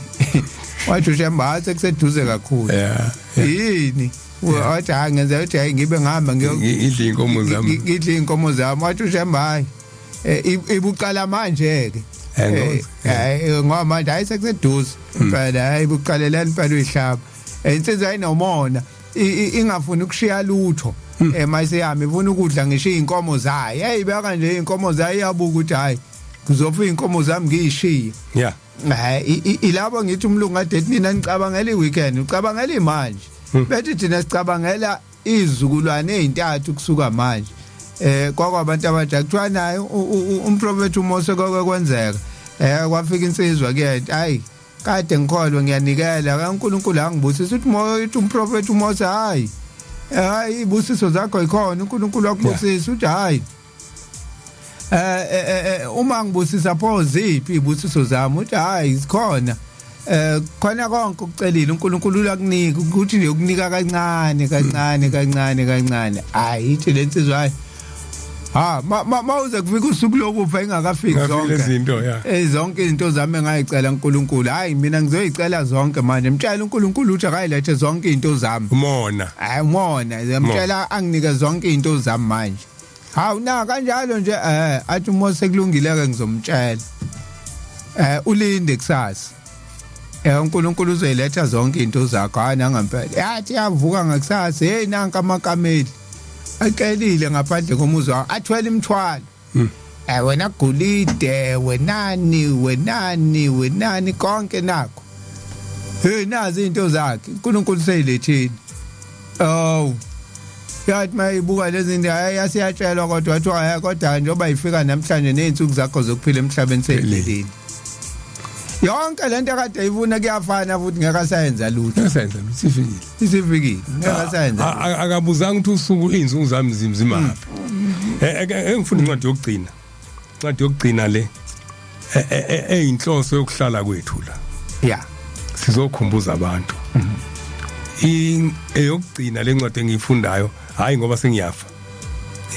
wathi uShembe hathi kuseduze kakhulu yini wathi angenza ukuthi hayi ngibe ngihamba ngidla inkomo zami wathi uShembe hayi ibuqala manje ke ngoba manje ayisekuseduze impela hayi ibuqalela impela uyihlaba insizwa ayinomona ingafuni ukushiya lutho mayiseyami ifuna ukudla ngisho inkomo zayo yayibeka nje inkomo zayo iyabuka ukuthi hayi kuzofa inkomo zami ngiyishiye ilabo ngithi umlungu ade nina nicabangela iweekend ucabangela imanje bethi thina sicabangela izizukulwane ezintathu kusuka manje kwakwabantu abadala kuthiwa naye umprofeti uMose kwenzeka kwafika insizwa kuyena hayi kade ngikholwa ngiyanikela kaNkulunkulu angibusisa uthi umprofeti uMose hayi ibusiso zakho ikhona uNkulunkulu wakubusisa uthi hayi uma ngibusisa pho ziphi ibusiso zami uthi hayi zikhona khona konke ukucelile uNkulunkulu uyakunika ukuthi nje ukunika kancane hayi ithi lensizwa hayi mawuze kufika usuku lokufa ingakafiki zonke izinto zonke izinto zami engayicela uNkulunkulu hayi mina ngizoyicela zonke manje mtshela uNkulunkulu uthi akayilethe zonke izinto zami umona mtshela anginike zonke izinto zami manje hawu na kanjalo nje athi uMose kulungile ke ngizomtshela ulinde kusasa uNkulunkulu uzoyiletha zonke izinto zakho hayi nangempela yathi yavuka ngakusasa hey nanka amakameli akelile ngaphandle komuzi wakhe athwele imithwalo wena gulide wenani konke nakho hey nazi izinto zakhe uNkulunkulu seyilethini yathi mayibuka lezi zinto ayasiyatshelwa kodwa wathi hayi kodwa njengoba ifika namhlanje nezinsuku zakho zokuphila emhlabeni seyilelini yonke lento akade ayivuna kuyafana futhi ngeke asayenza lutho isifikile ngeke asayenza akabuzanga ukuthi usuku izinsuku zami zimzima engifuna incwadi yokugcina le eyinhloso yokuhlala kwethu la sizokhumbuza abantu eyokugcina lencwadi engiyifundayo hayi ngoba sengiyafa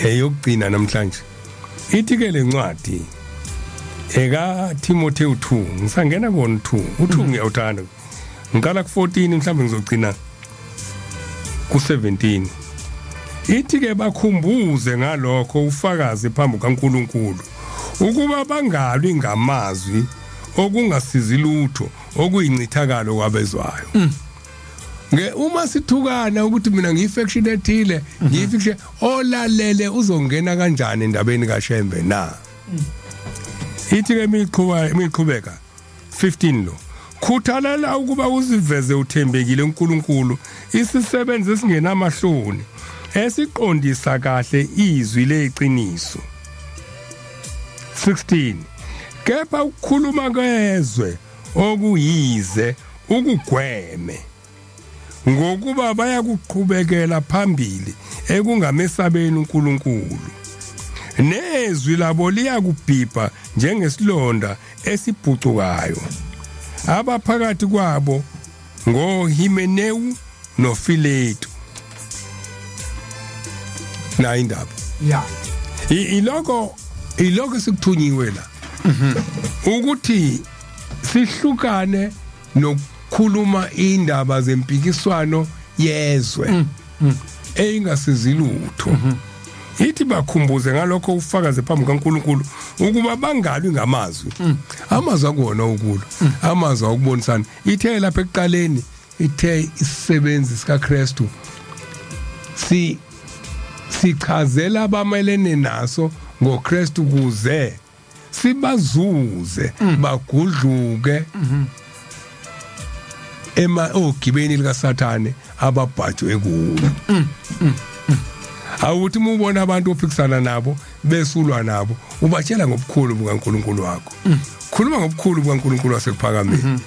eyokugcina namhlanje ithi ke lencwadi eka Timotheo 2 ngisangena kona 2 ngiyawuthanda ngiqala ku14 mhlawumbe ngizogcina ku17 ithi ke bakhumbuze ngalokho ufakazi phambi kaNkulunkulu ukuba bangalwi ngamazwi okungasizi lutho okuyincithakalo kwabezwayo uma sithukana ukuthi mina ngiyifaction ethile ngiyifiction olalele uzongena kanjani endabeni kaShembe na ithi ke miqhubeka 15 lo khuthalela ukuba uziveze uthembekile uNkulunkulu isisebenzi esingenamahloni esiqondisa kahle izwi leqiniso. 16 kepha ukukhuluma kwezwe okuyize ukugweme ngokuba bayakuqhubekela phambili ekungamesabeni uNkulunkulu. Nezwi labo liyakubhibha njengesilonda esibhucukayo. Abaphakathi kwabo ngoHimeneu noFiletu. Na indaba. Yeah. Iloko sikuthunyiwe la. Ukuthi sihlukane nokukhuluma indaba zempikiswano yezwe eyingasizi lutho. Ithi bakhumbuze ngalokho ufakaze phambi kaNkulunkulu ukuba bangalwi ngamazwi. Amazwi akuwona ukulu. Amazwi akubonisana. Ithe lapha ekuqaleni ithe isisebenzi sikaKristu sichazela abamelene naso ngoKristu kuze sibazuze bagudluke ogibeni likaSathane ababhajwe kulo. Awuthi ubona abantu ophikisana nabo besulwa nabo ubatshela ngobukhulu bukaNkulunkulu wakho. Khuluma ngobukhulu bukaNkulunkulu wasekuphakameni.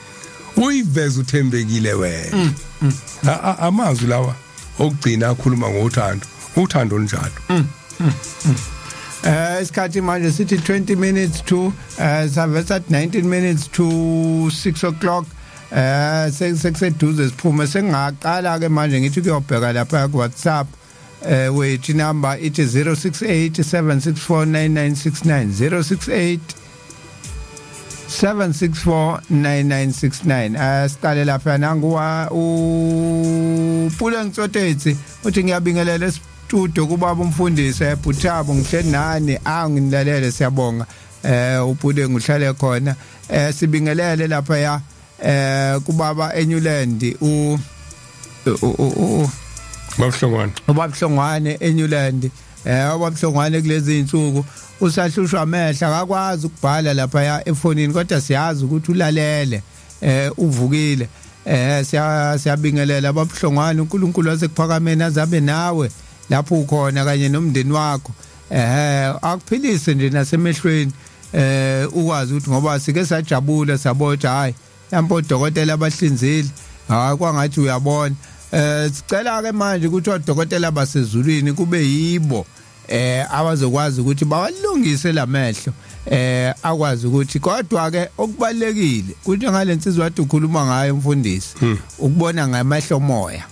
Uyiveza uthembekile wena. Amazwi lawa okugcina akhuluma ngothando. Uthando njalo. Isikhathi manje sithi 20 minutes to savesa 19 minutes to 6 o'clock. Sekuseduze siphume sengaqala ke manje ngithi kuyobheka lapha ku WhatsApp which number it is 068 7649969 siqale lapha nanguwa uPula Ngitsotetsi uthi ngiyabingelela studio kubaba umfundisi eBhuthabo ngihleli nani anginilalele siyabonga uPule ngihlale khona sibingelele lapha ya kubaba eNewland ubabuhlongwane eNewland ubabuhlongwane kulezi insuku usahlushwa amehla akakwazi ukubhala lapha ya efonini kodwa siyazi ukuthi ulalele uvukile siyabingelela ababuhlongwane uNkulunkulu wasekuphakameni azabe nawe lapho ukhona kanye nomndeni wakho akuphilise nje nasemehlweni ukwazi ukuthi ngoba sike sajabula sabotha hayi nampo odokotela abahlinzile kwangathi uyabona sicela ke manje ukuthi odokotela basezulwini kube yibo abazokwazi ukuthi bawalungise lamehlo akwazi ukuthi kodwa ke okubalekile ukuthi ngalensizwa wathi ukhuluma ngayo umfundisi ukubona ngamehlo moya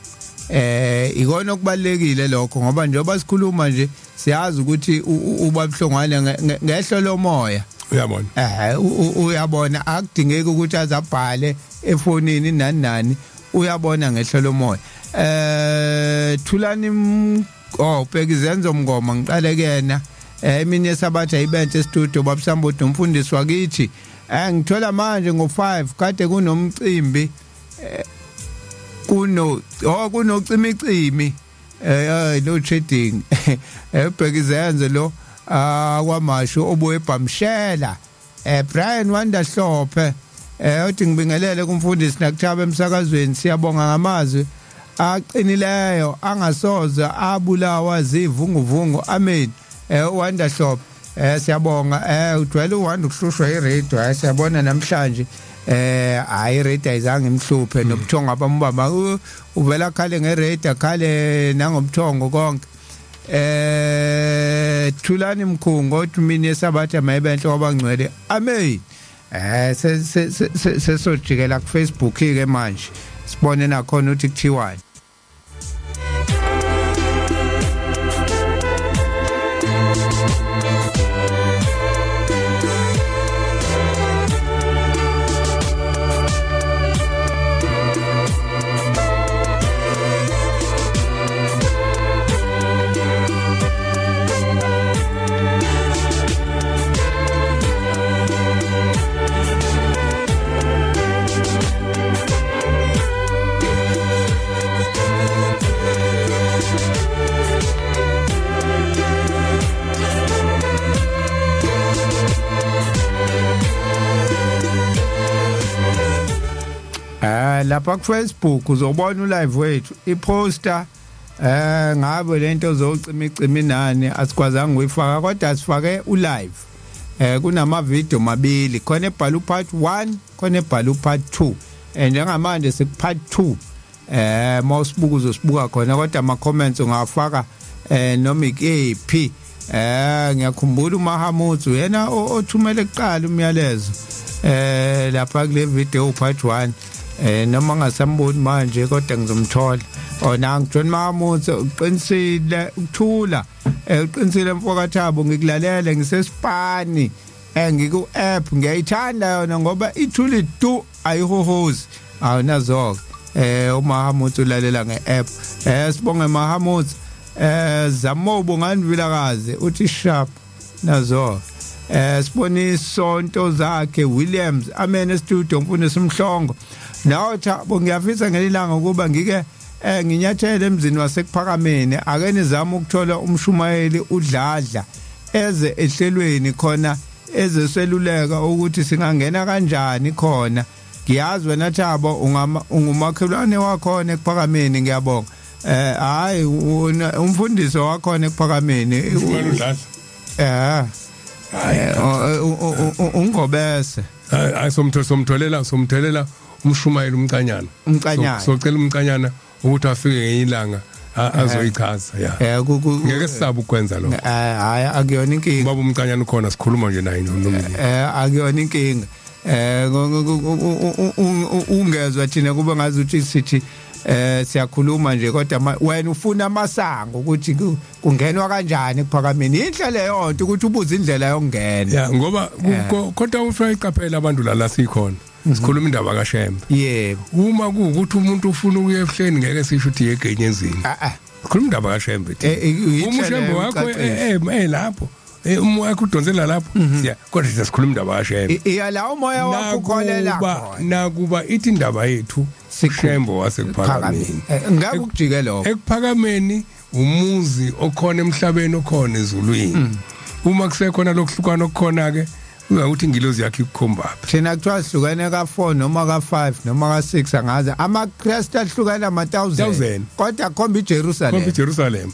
ikona okubalekile lokho ngoba njengoba sikhuluma nje siyazi ukuthi ubabuhlongwane ngehlo lomoya uyabona uyabona akudingeki ukuthi azabhale efonini nani uyabona ngehlo lomoya Thulani ubheka izenzo mngoma ngiqale kena emini yesabatha ibente studio babusambudo umfundisi wakithi ngithola manje ngo5 kade kunomcimbi kunocimicimi no trading ebheka izenzo lo kwamasho obuye eBhamshela Brian Wandahlophe uthi ngibingelele kumfundisi nakuthaba emsakazweni siyabonga ngamazwi aqinileyo angasoze abulawa zivunguvungu amen Wandahlophe siyabonga ujwayele uwanda ukuhlushwa iradio siyabona namhlanje hayi iradio ayizange imhluphe nobuthongo abambamba uvela khale ngeradio khale nangobuthongo konke Thulani Mkhungo uthi mina yesabatha mayibenhle wabangcwele amen sesojikela ku Facebook ke manje sibone nakhona uthi kuthiwani lapha ku Facebook uzobona ulive wethu iposter ngabe lento ozocima inani asikwazanga uyifaka kodwa asifake ulive kunama video mabili khona ebhala part 1 khona ebhala part 2 njengamanje sikupart 2 mawusibuka uzosibuka khona kodwa ama comments ungafaka noma ikephi ngiyakhumbula uMahamudzu yena othumele kuqala umyalezo lapha kule video part 1 noma ngasamboni manje kodwa ngizomthola ona John Mahamudzu uqinisile ukuthula uqinisile mfokathabo ngikulalela ngisesipani ngiku app ngiyayithanda yona ngoba ithuli du ayihohozi awunazo uMahamudzu ulalela ngeapp sibonge Mahamudzu Zamobo nganvilakazi uthi sharp nazo Siboniso Ntozakhe Williams amene studio mfune simhlongo nawo Thabo ngiyafisa ngelilanga ukuba ngike nginyathele emzini wasekuphakameni ake nizama ukuthola umshumayeli udladla eze ehlelweni khona ezeseluleka ukuthi singangena kanjani khona ngiyazi wena Thabo ungumakhelwane wakho ekuphakameni ngiyabonga hayi umfundisi wakho ekuphakameni udladla ungobese hayi somthelela umshumayeli umncanyana socela umncanyana ukuthi afike ngeilanga azoyichaza ngeke sisabe ukwenza lokho hayi akuyona inkinga baba umncanyana ukhona sikhuluma nje naye nomini akuyona inkinga ungezwe thina kuba ngazi uthi sithi siyakhuluma nje kodwa wena ufuna amasango ukuthi kungenwa kanjani ekuphakameni inhle leyo nto ukuthi ubuze indlela yokungena ngoba kodwa ufuna iqaphela abantu la sikhona sikhuluma indaba kaShembe yebo uma kuukuthi umuntu ufuna ukuya ehleni ngeke sisho ukuthi yegenye ezini sikhuluma indaba kaShembe uma uShembe wakho lapho umoya udonsela lapho kodwa sikhuluma indaba kaShembe la umoya wakho ukholela khona nakuba ithi indaba yethu Shembe wasekuphakameni ngeke ukujike lokho ekuphakameni umuzi okhona emhlabeni okhona ezulwini uma kusekhona lokuhlukana okukhona ke ukuthi ingilozi yakhe ikukhombapi thina kuthiwa sihlukene ka4 noma ka5 noma ka6 angazi amaKristu ahlukana ama1000 kodwa khomba iJerusalem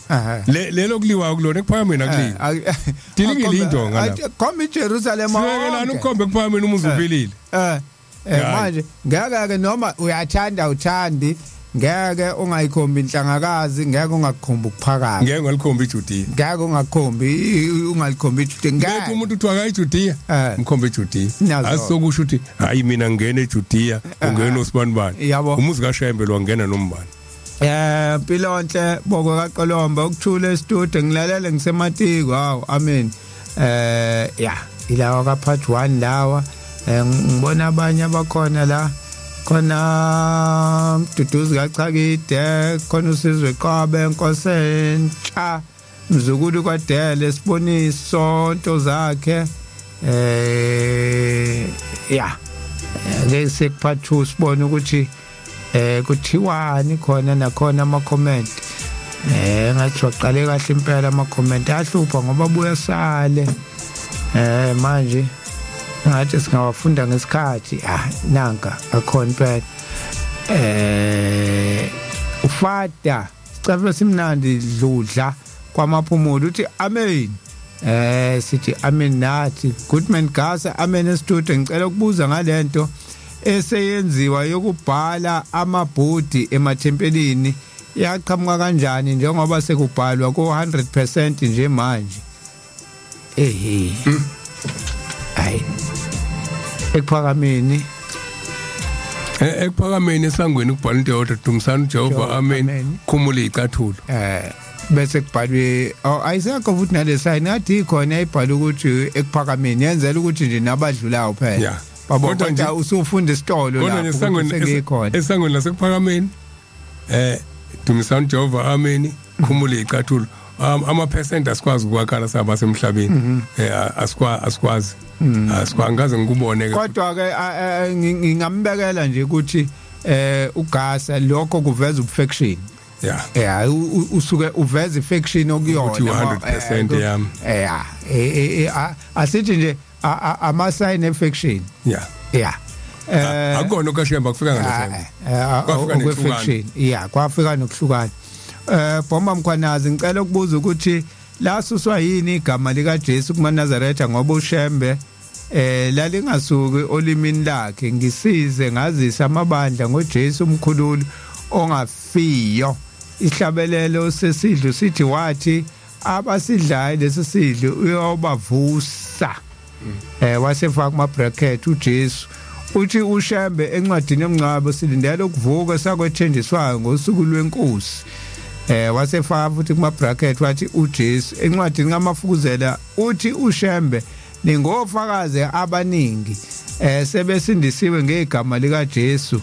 lelo kuliwa kulona ekuphakameni akuliwa dilingile into ngala khomba iJerusalem sikelana ukhombe ekuphakameni umuzi uphilile manje ngeke noma uyathanda uthandi ngeke ungayikhombi inhlangakazi ngeke ungakukhomba ukuphakama ngeke ngalikhomba iJudiya ngeke ungalikhomba iJudiya ngeke umuntu uthi akayiJudiya umkhomba iJudiya asisokusho ukuthi hayi mina ngene eJudiya ungena uSibanibani umuzi kaShembe lo ngena nombani Pilonhle boko kaQolomba ukuthula estudio ngilalela ngisematiko hawo amen ilawa ka part 1 lawa ngibona abanye abakhona la khona Mduduzi kaChakide khona uSizwe Qabe Nkosentsha Mzukulu kwaDele Siboniso Ntozakhe ngeke part 2 sibona ukuthi kuthiwani khona nakhona ama comment ngathi waqale kahle impela ama comment ahlupha ngoba buya sale manje ngathi singawafunda ngesikhathi nanka akhona phela ufada sicela simnandi dludla kwamaphumulo uthi amen sithi amen nathi Goodman Gasa amen studio ngicela ukubuza ngalento eseyenziwa yokubhala amabhodi emathempelini yaqhamuka kanjani njengoba sekubhalwa ko 100% nje manje hayi ekuphakameni esangweni kubhala into yodwa Dumisani Jehova amen khumula icathulo bese kubhalwe ayisekho futhi nalesayini ngathi ikhona ayibhala ukuthi ekuphakameni yenzela ukuthi nje nabadlulayo phela kodwa usufunda isitolo la esangweni lasekuphakameni Dumisani Jehova amen khumula icathulo ama% asikwazi ukwakhala saba semhlabeni asikwazi asikwangaze ngikubone kodwa ke ngingambekela nje ukuthi ugasa lokho kuveza uperfection usuke uveza ifiction okuyona 100% yami asithi nje ama sign affection akukona okashemba kufika ngalesembe kwafika okwefiction yeah kwafika nokuhlukana Bhoma Mkhwanazi ngicela ukubuza ukuthi la suswa yini igama lika Jesu kumaNazaretha ngoba uShembe lalingasuki olimini lakhe ngisize ngazisa amabandla ngoJesu umkhululi ongafiyo ihlabelelo sesidlo sithi wathi abasidlayo lesisidlo uyobavusa wasefaka ama bracket uJesu uthi uShembe encwadini yomncwabo silindele ukuvuka sakwethenjiswayo ngosuku lwenkosi wasefaka futhi kuma bracket wathi uJesu encwadini kaMafukuzela uthi uShembe ningofakazi abaningi sebesindisiwe ngegama lika Jesu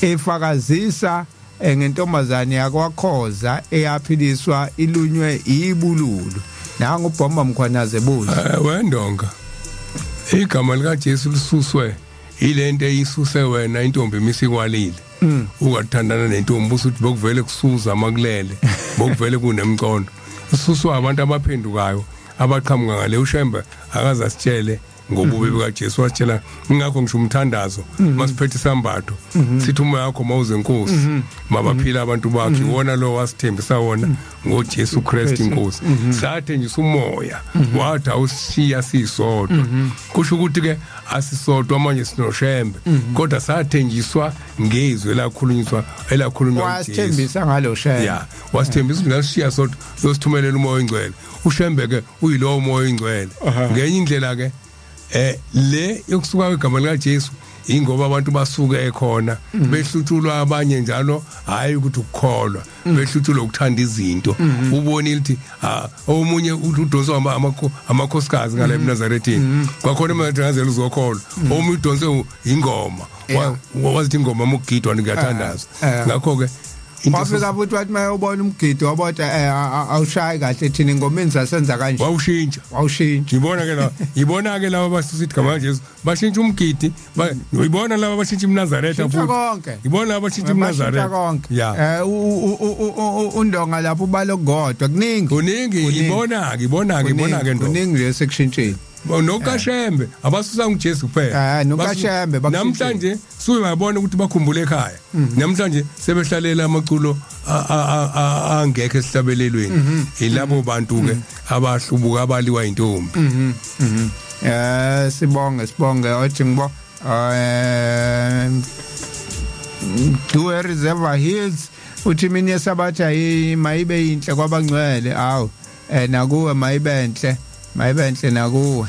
efakazisa ngentombazane yakwaKhoza eyaphiliswa ilunywe ibululu nangu Bhoma Mkhwanazi ebuza wendonga igama lika Jesu lisuswe ilento eyisuse wena intombi emisikwalile ungathandana nentombi usuthi bokuvele kusuza amakulele bokuvele kunemcondo ususwa abantu abaphendukayo abaqhamuka ngale uShembe akaza sitshele ngobubi bika Jesu wasitshela ingakho ngisho umthandazo masiphethe isambatho sithi umoya wakho mawuze inkosi mabaphila abantu bakhe wona lo wasithembisa wona ngoJesu Kristu inkosi sathenjisa umoya wathi awushiya sisodwa kusho ukuthi ke asisodwa manje sinoShembe kodwa sathenjiswa ngezwe elakhulunyiswa elakhulunywa wasithembisa ngalo Shembe yeah wasithembisa ngashiya sodwa yosithumelela umoya oyingcwele uShembe ke uyilo umoya oyingcwele ngenye indlela ke le yokusuka kwegama lika Jesu ingoba abantu basuke ekhona behluthulwa abanye njalo hayi ukuthi ukukholwa behluthulwa ukuthanda izinto ubonile ukuthi omunye udonsa amakhosikazi ngala eNazarethini kwakhona eMazarethini uzokholwa omunye udonse ingoma wazithi ingoma amugidwa ngiyathandaza ngakho ke wafika futhi wathi mayobona umgido wabona awushayi kahle thina ingomeni zasenza kanje wawushintsha ngibona ke laba basusithi gama Jesu bashintsha umgidi uyibona laba bashintsha iNazaretha futhi ngibona laba bashintsha iNazaretha yeah undonga lapho ubalo kodwa kuningi ngibona ke ndo kuningi lesekushintshe nokashembe abasusa nguJesu kuphela nokashembe namhlanje suke bayabona ukuthi bakhumbule ekhaya namhlanje sebehlalela amaculo angekho esihlabelelweni ilabo bantu ke abahlubuka abaliwa intombi sibonge othi ngibo Do Reservoir Hills uthi mina yesabatha mayibe inhle kwabangcwele awu nakuwe mayibenhle nakuwe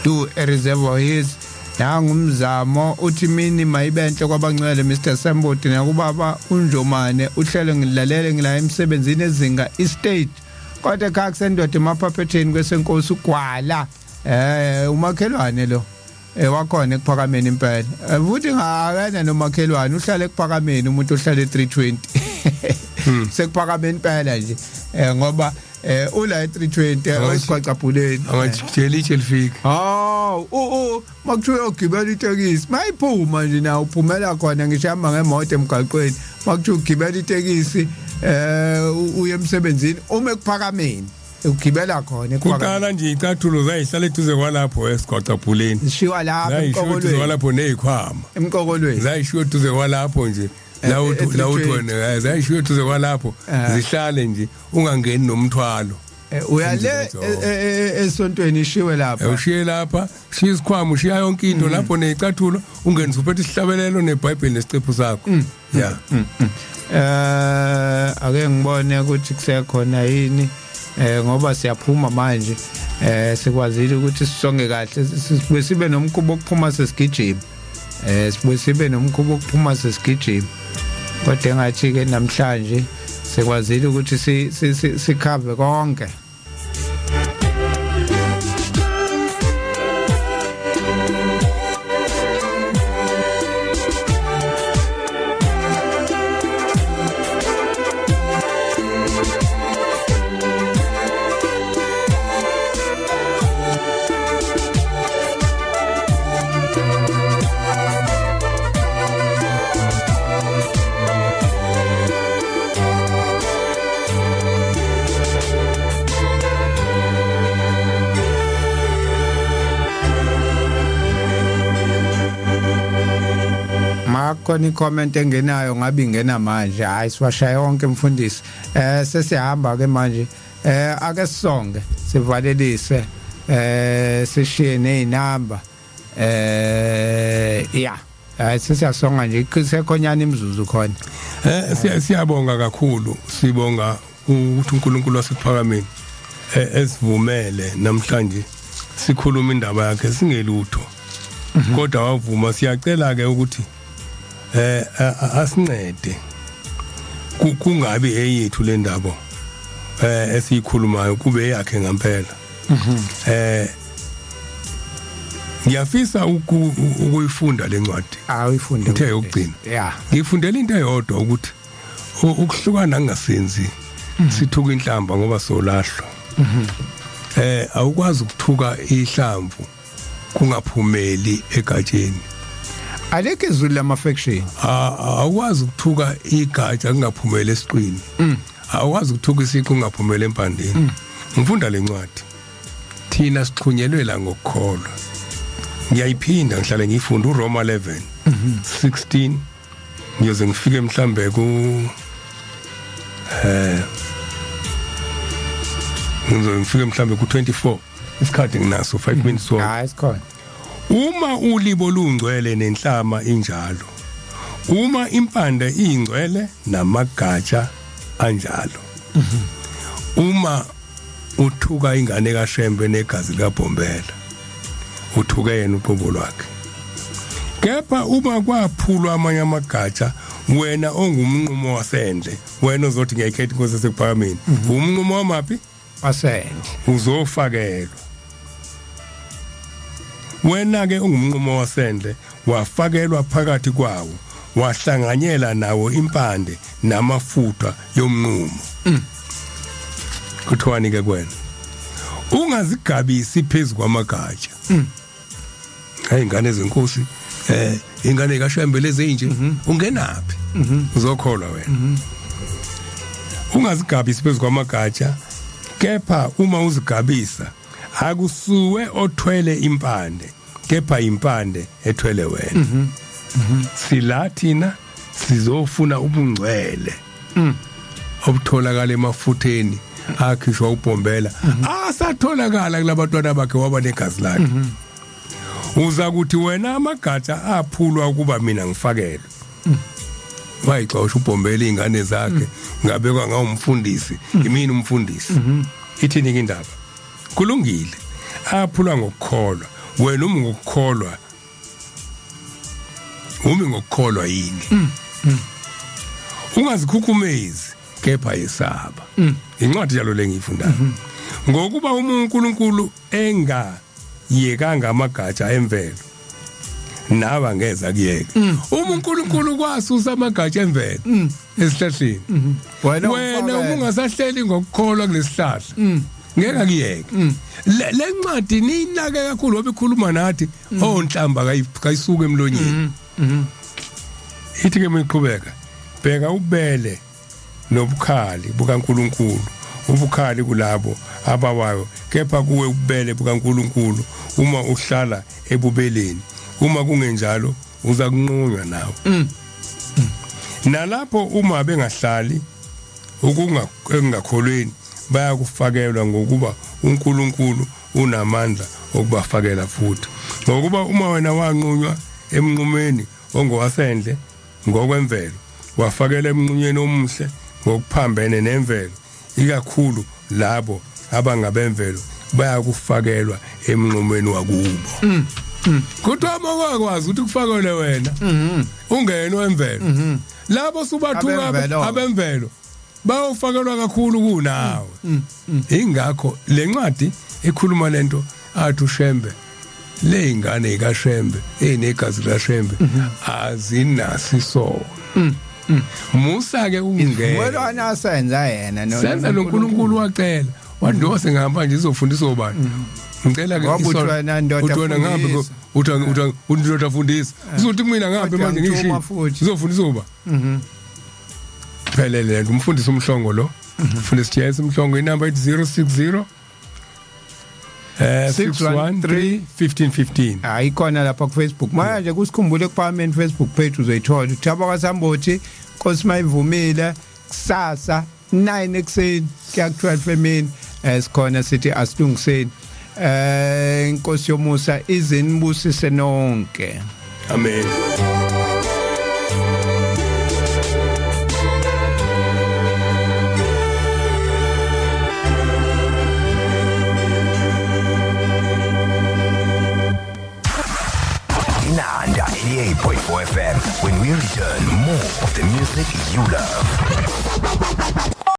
Do Reservoir Hills nangumzamo uthi mini mayibenhle kwabangcwele Mr Semboti nakubaba uNjomane uhlelo ngilalele ngila emsebenzini ezinga estate kodwa ekhaya kusendoda emaphapetheni kwesenkosi ugwala umakhelwane lo wakhona ekuphakameni impela futhi ngakena nomakhelwane uhlala ekuphakameni umuntu ohlala e320 sekuphakameni impela nje ngoba ula e320 esiqhaqaphuleni angajikeli lifika makuthiwa ugibela itekisi mayiphuma nje na uphumela khona ngishamba ngemoto emgaqweni makuthiwa ugibela itekisi uye emsebenzini uma ekuphakameni ugibela khona kuqala nje icathulo zayihlala eduze kwalapho esiqhaqaphuleni zishiwa lapho emqokolweni kwalapho nezikhwama emqokolweni zayishiwa eduze kwalapho nje lawuthi wena zayishiwa eduze kwalapho zihlale nje ungangeni nomthwalo uyale esontweni ishiwe lapha ushiye lapha shiya isikhwama ushiya yonke into lapho necathulo ungenza uphethe isihlabelelo neBhayibheli nesicephu sakho yeah ake ngibone ukuthi kusekhona yini ngoba siyaphuma manje sikwazile ukuthi sisonge kahle sibe nomkhubo okuphuma sesigijima sibe nomkhubo okuphuma sesigijima kodwa engathi ke namhlanje sikwazile ukuthi sikhave konke Akhona icomment engenayo ngabe ingena manje. Hayi siwashaya yonke mfundisi. Sesihamba ke manje. Ake sisonge sivalelise sishiye nezinamba. Yeah. Sesiyasonga nje kusekhonyana imizuzu khona. Siyabonga kakhulu. Sibonga ukuthi uNkulunkulu wasephakameni esivumele namhlanje sikhuluma indaba yakhe singelutho. Kodwa wavuma siyacela ke ukuthi asincede kungabi eyethu le ndaba esikhulumayo kube yakhe ngempela. Ngiyafisa ukuyifunda lencwadi. Uyifunde. Uthe ukugcina. Yeah. Ngifundela into eyodwa ukuthi ukuhlukana kungasenzi sithuka inhlamba ngoba solahlwa. Awukwazi ukuthuka ihlamvu kungaphumeli egatsheni. Aleke izulu lama-faction. Awukwazi ukuthuka igatsha kungaphumeli esiqwini. Awukwazi ukuthuka isiqu kungaphumeli empandeni. Ngifunda lencwadi. Thina sixhunyelwe la ngokukholwa. Ngiyayiphinda ngihlale ngifunda uRoma 11:16 ngiyoze ngifike mhlambe ngifike mhlambe ku24 isikhathi nginaso 5 minutes so. Hayi sikhona. Uma ulibo lungcwele nenhlama injalo. Uma impande ingcwele namagatsha anjalo. Uma uthuka ingane kaShembe negazi likaBhombela uthuke yena uqobo lwakhe. Kepha uma kwaphulwa amanye amagatsha wena ongumnqumo wasendle wena uzothi ngiyikhetha inkosi esekuphakameni umnqumo wamapi wasendle uzofakelwa. Wena ke ungumnqumo wasendle wafakelwa phakathi kwawo wahlanganyela nawo impande namafutha yomnqumo. Kuthwani ke kwena ungazigabisi phezulu kwamagatsha. Hayi ingane zenkosi ingane kaShembe lezi nje ungenapi uzokholwa wena. Ungazigabisi phezulu kwamagatsha kepha uma uzigabisa akusuwe othwele impande kepha impande ethwele wena. Silathina sizofuna ubungcwele obutholakala emafutheni akhishwa uBhombela asatholakala kulabantwana bakhe waba negazi lakhe. Uza kuthi wena amagatsha aphulwa ukuba mina ngifakelwe. Wayixoxa uBhombela izingane zakhe ngabekwa ngawumfundisi imini umfundisi. Ithini ke indaba? Kulungile. Aphulwa ngokukholwa. Wena ngokukholwa. Ngokukholwa yini? Ungazikhukhumezi kepha yesaba. Incwadi yalo lengiyifundayo. Ngokuba uNkulunkulu engayekanga amagatsha emvelo nawe angeza kuyeka. uNkulunkulu kwasusa amagatsha emvelo esihlahleni. Wena ungasahleli ngokukholwa kulesihlahla. Ngeke akuyeke. Le ncwadi ninake kakhulu ngoba ikhuluma nathi onhlamba kayisuka emlonyeni. Ithi ke miqhubeka bheka ubele nobukhali bukaNkulunkulu ubukhali kulabo abawayo kepha kuwe ubele bukaNkulunkulu uma uhlala ebubeleni uma kungenjalo uza kunqunywa nawe. Nalapho uma bengahlali ukungakholweni bayakufakelwa ngokuba uNkulunkulu unamandla okubafakela futhi. Ngokuba uma wena wanqunywa emnqumeni ongowasendle ngokwemvelo wafakela emnqunyeni omuhle ngokuphambene nemvelo ikakhulu labo abangabemvelo bayakufakelwa emnqumeni wakubo. Kodwa mawakwazi ukuthi kufakelwe wena ungene wemvelo labo subathuka abemvelo bayofakelwa kakhulu kunawe. Ingakho lencwadi ekhuluma lento athi uShembe le ingane kaShembe enegazi laShembe azinasiso. Musa ke ungene wena asenza yena no senza loNkulunkulu wacela wadose ngihamba nje izofundisa obani. Ngicela ke wena ndoda ngabe uthi fundisa uzothi mina ngabe manje ngisho izofundisa oba. Phelele umfundisi umhlongo lo. Mfundisi Jesi umhlongo inamba 060 613 1515. hayi khona lapha ku Facebook manje kusikhumbule kuParliament Facebook page uzoyithola uThabo kaSambothi Nkosi mayivumile kusasa 9 ekseni kuya ku 12 emini sikhona sithi asilungiseni Nkosi yomusa izinibusise nonke Amen. Inanda 88.4 FM. When we return, more of the music you love.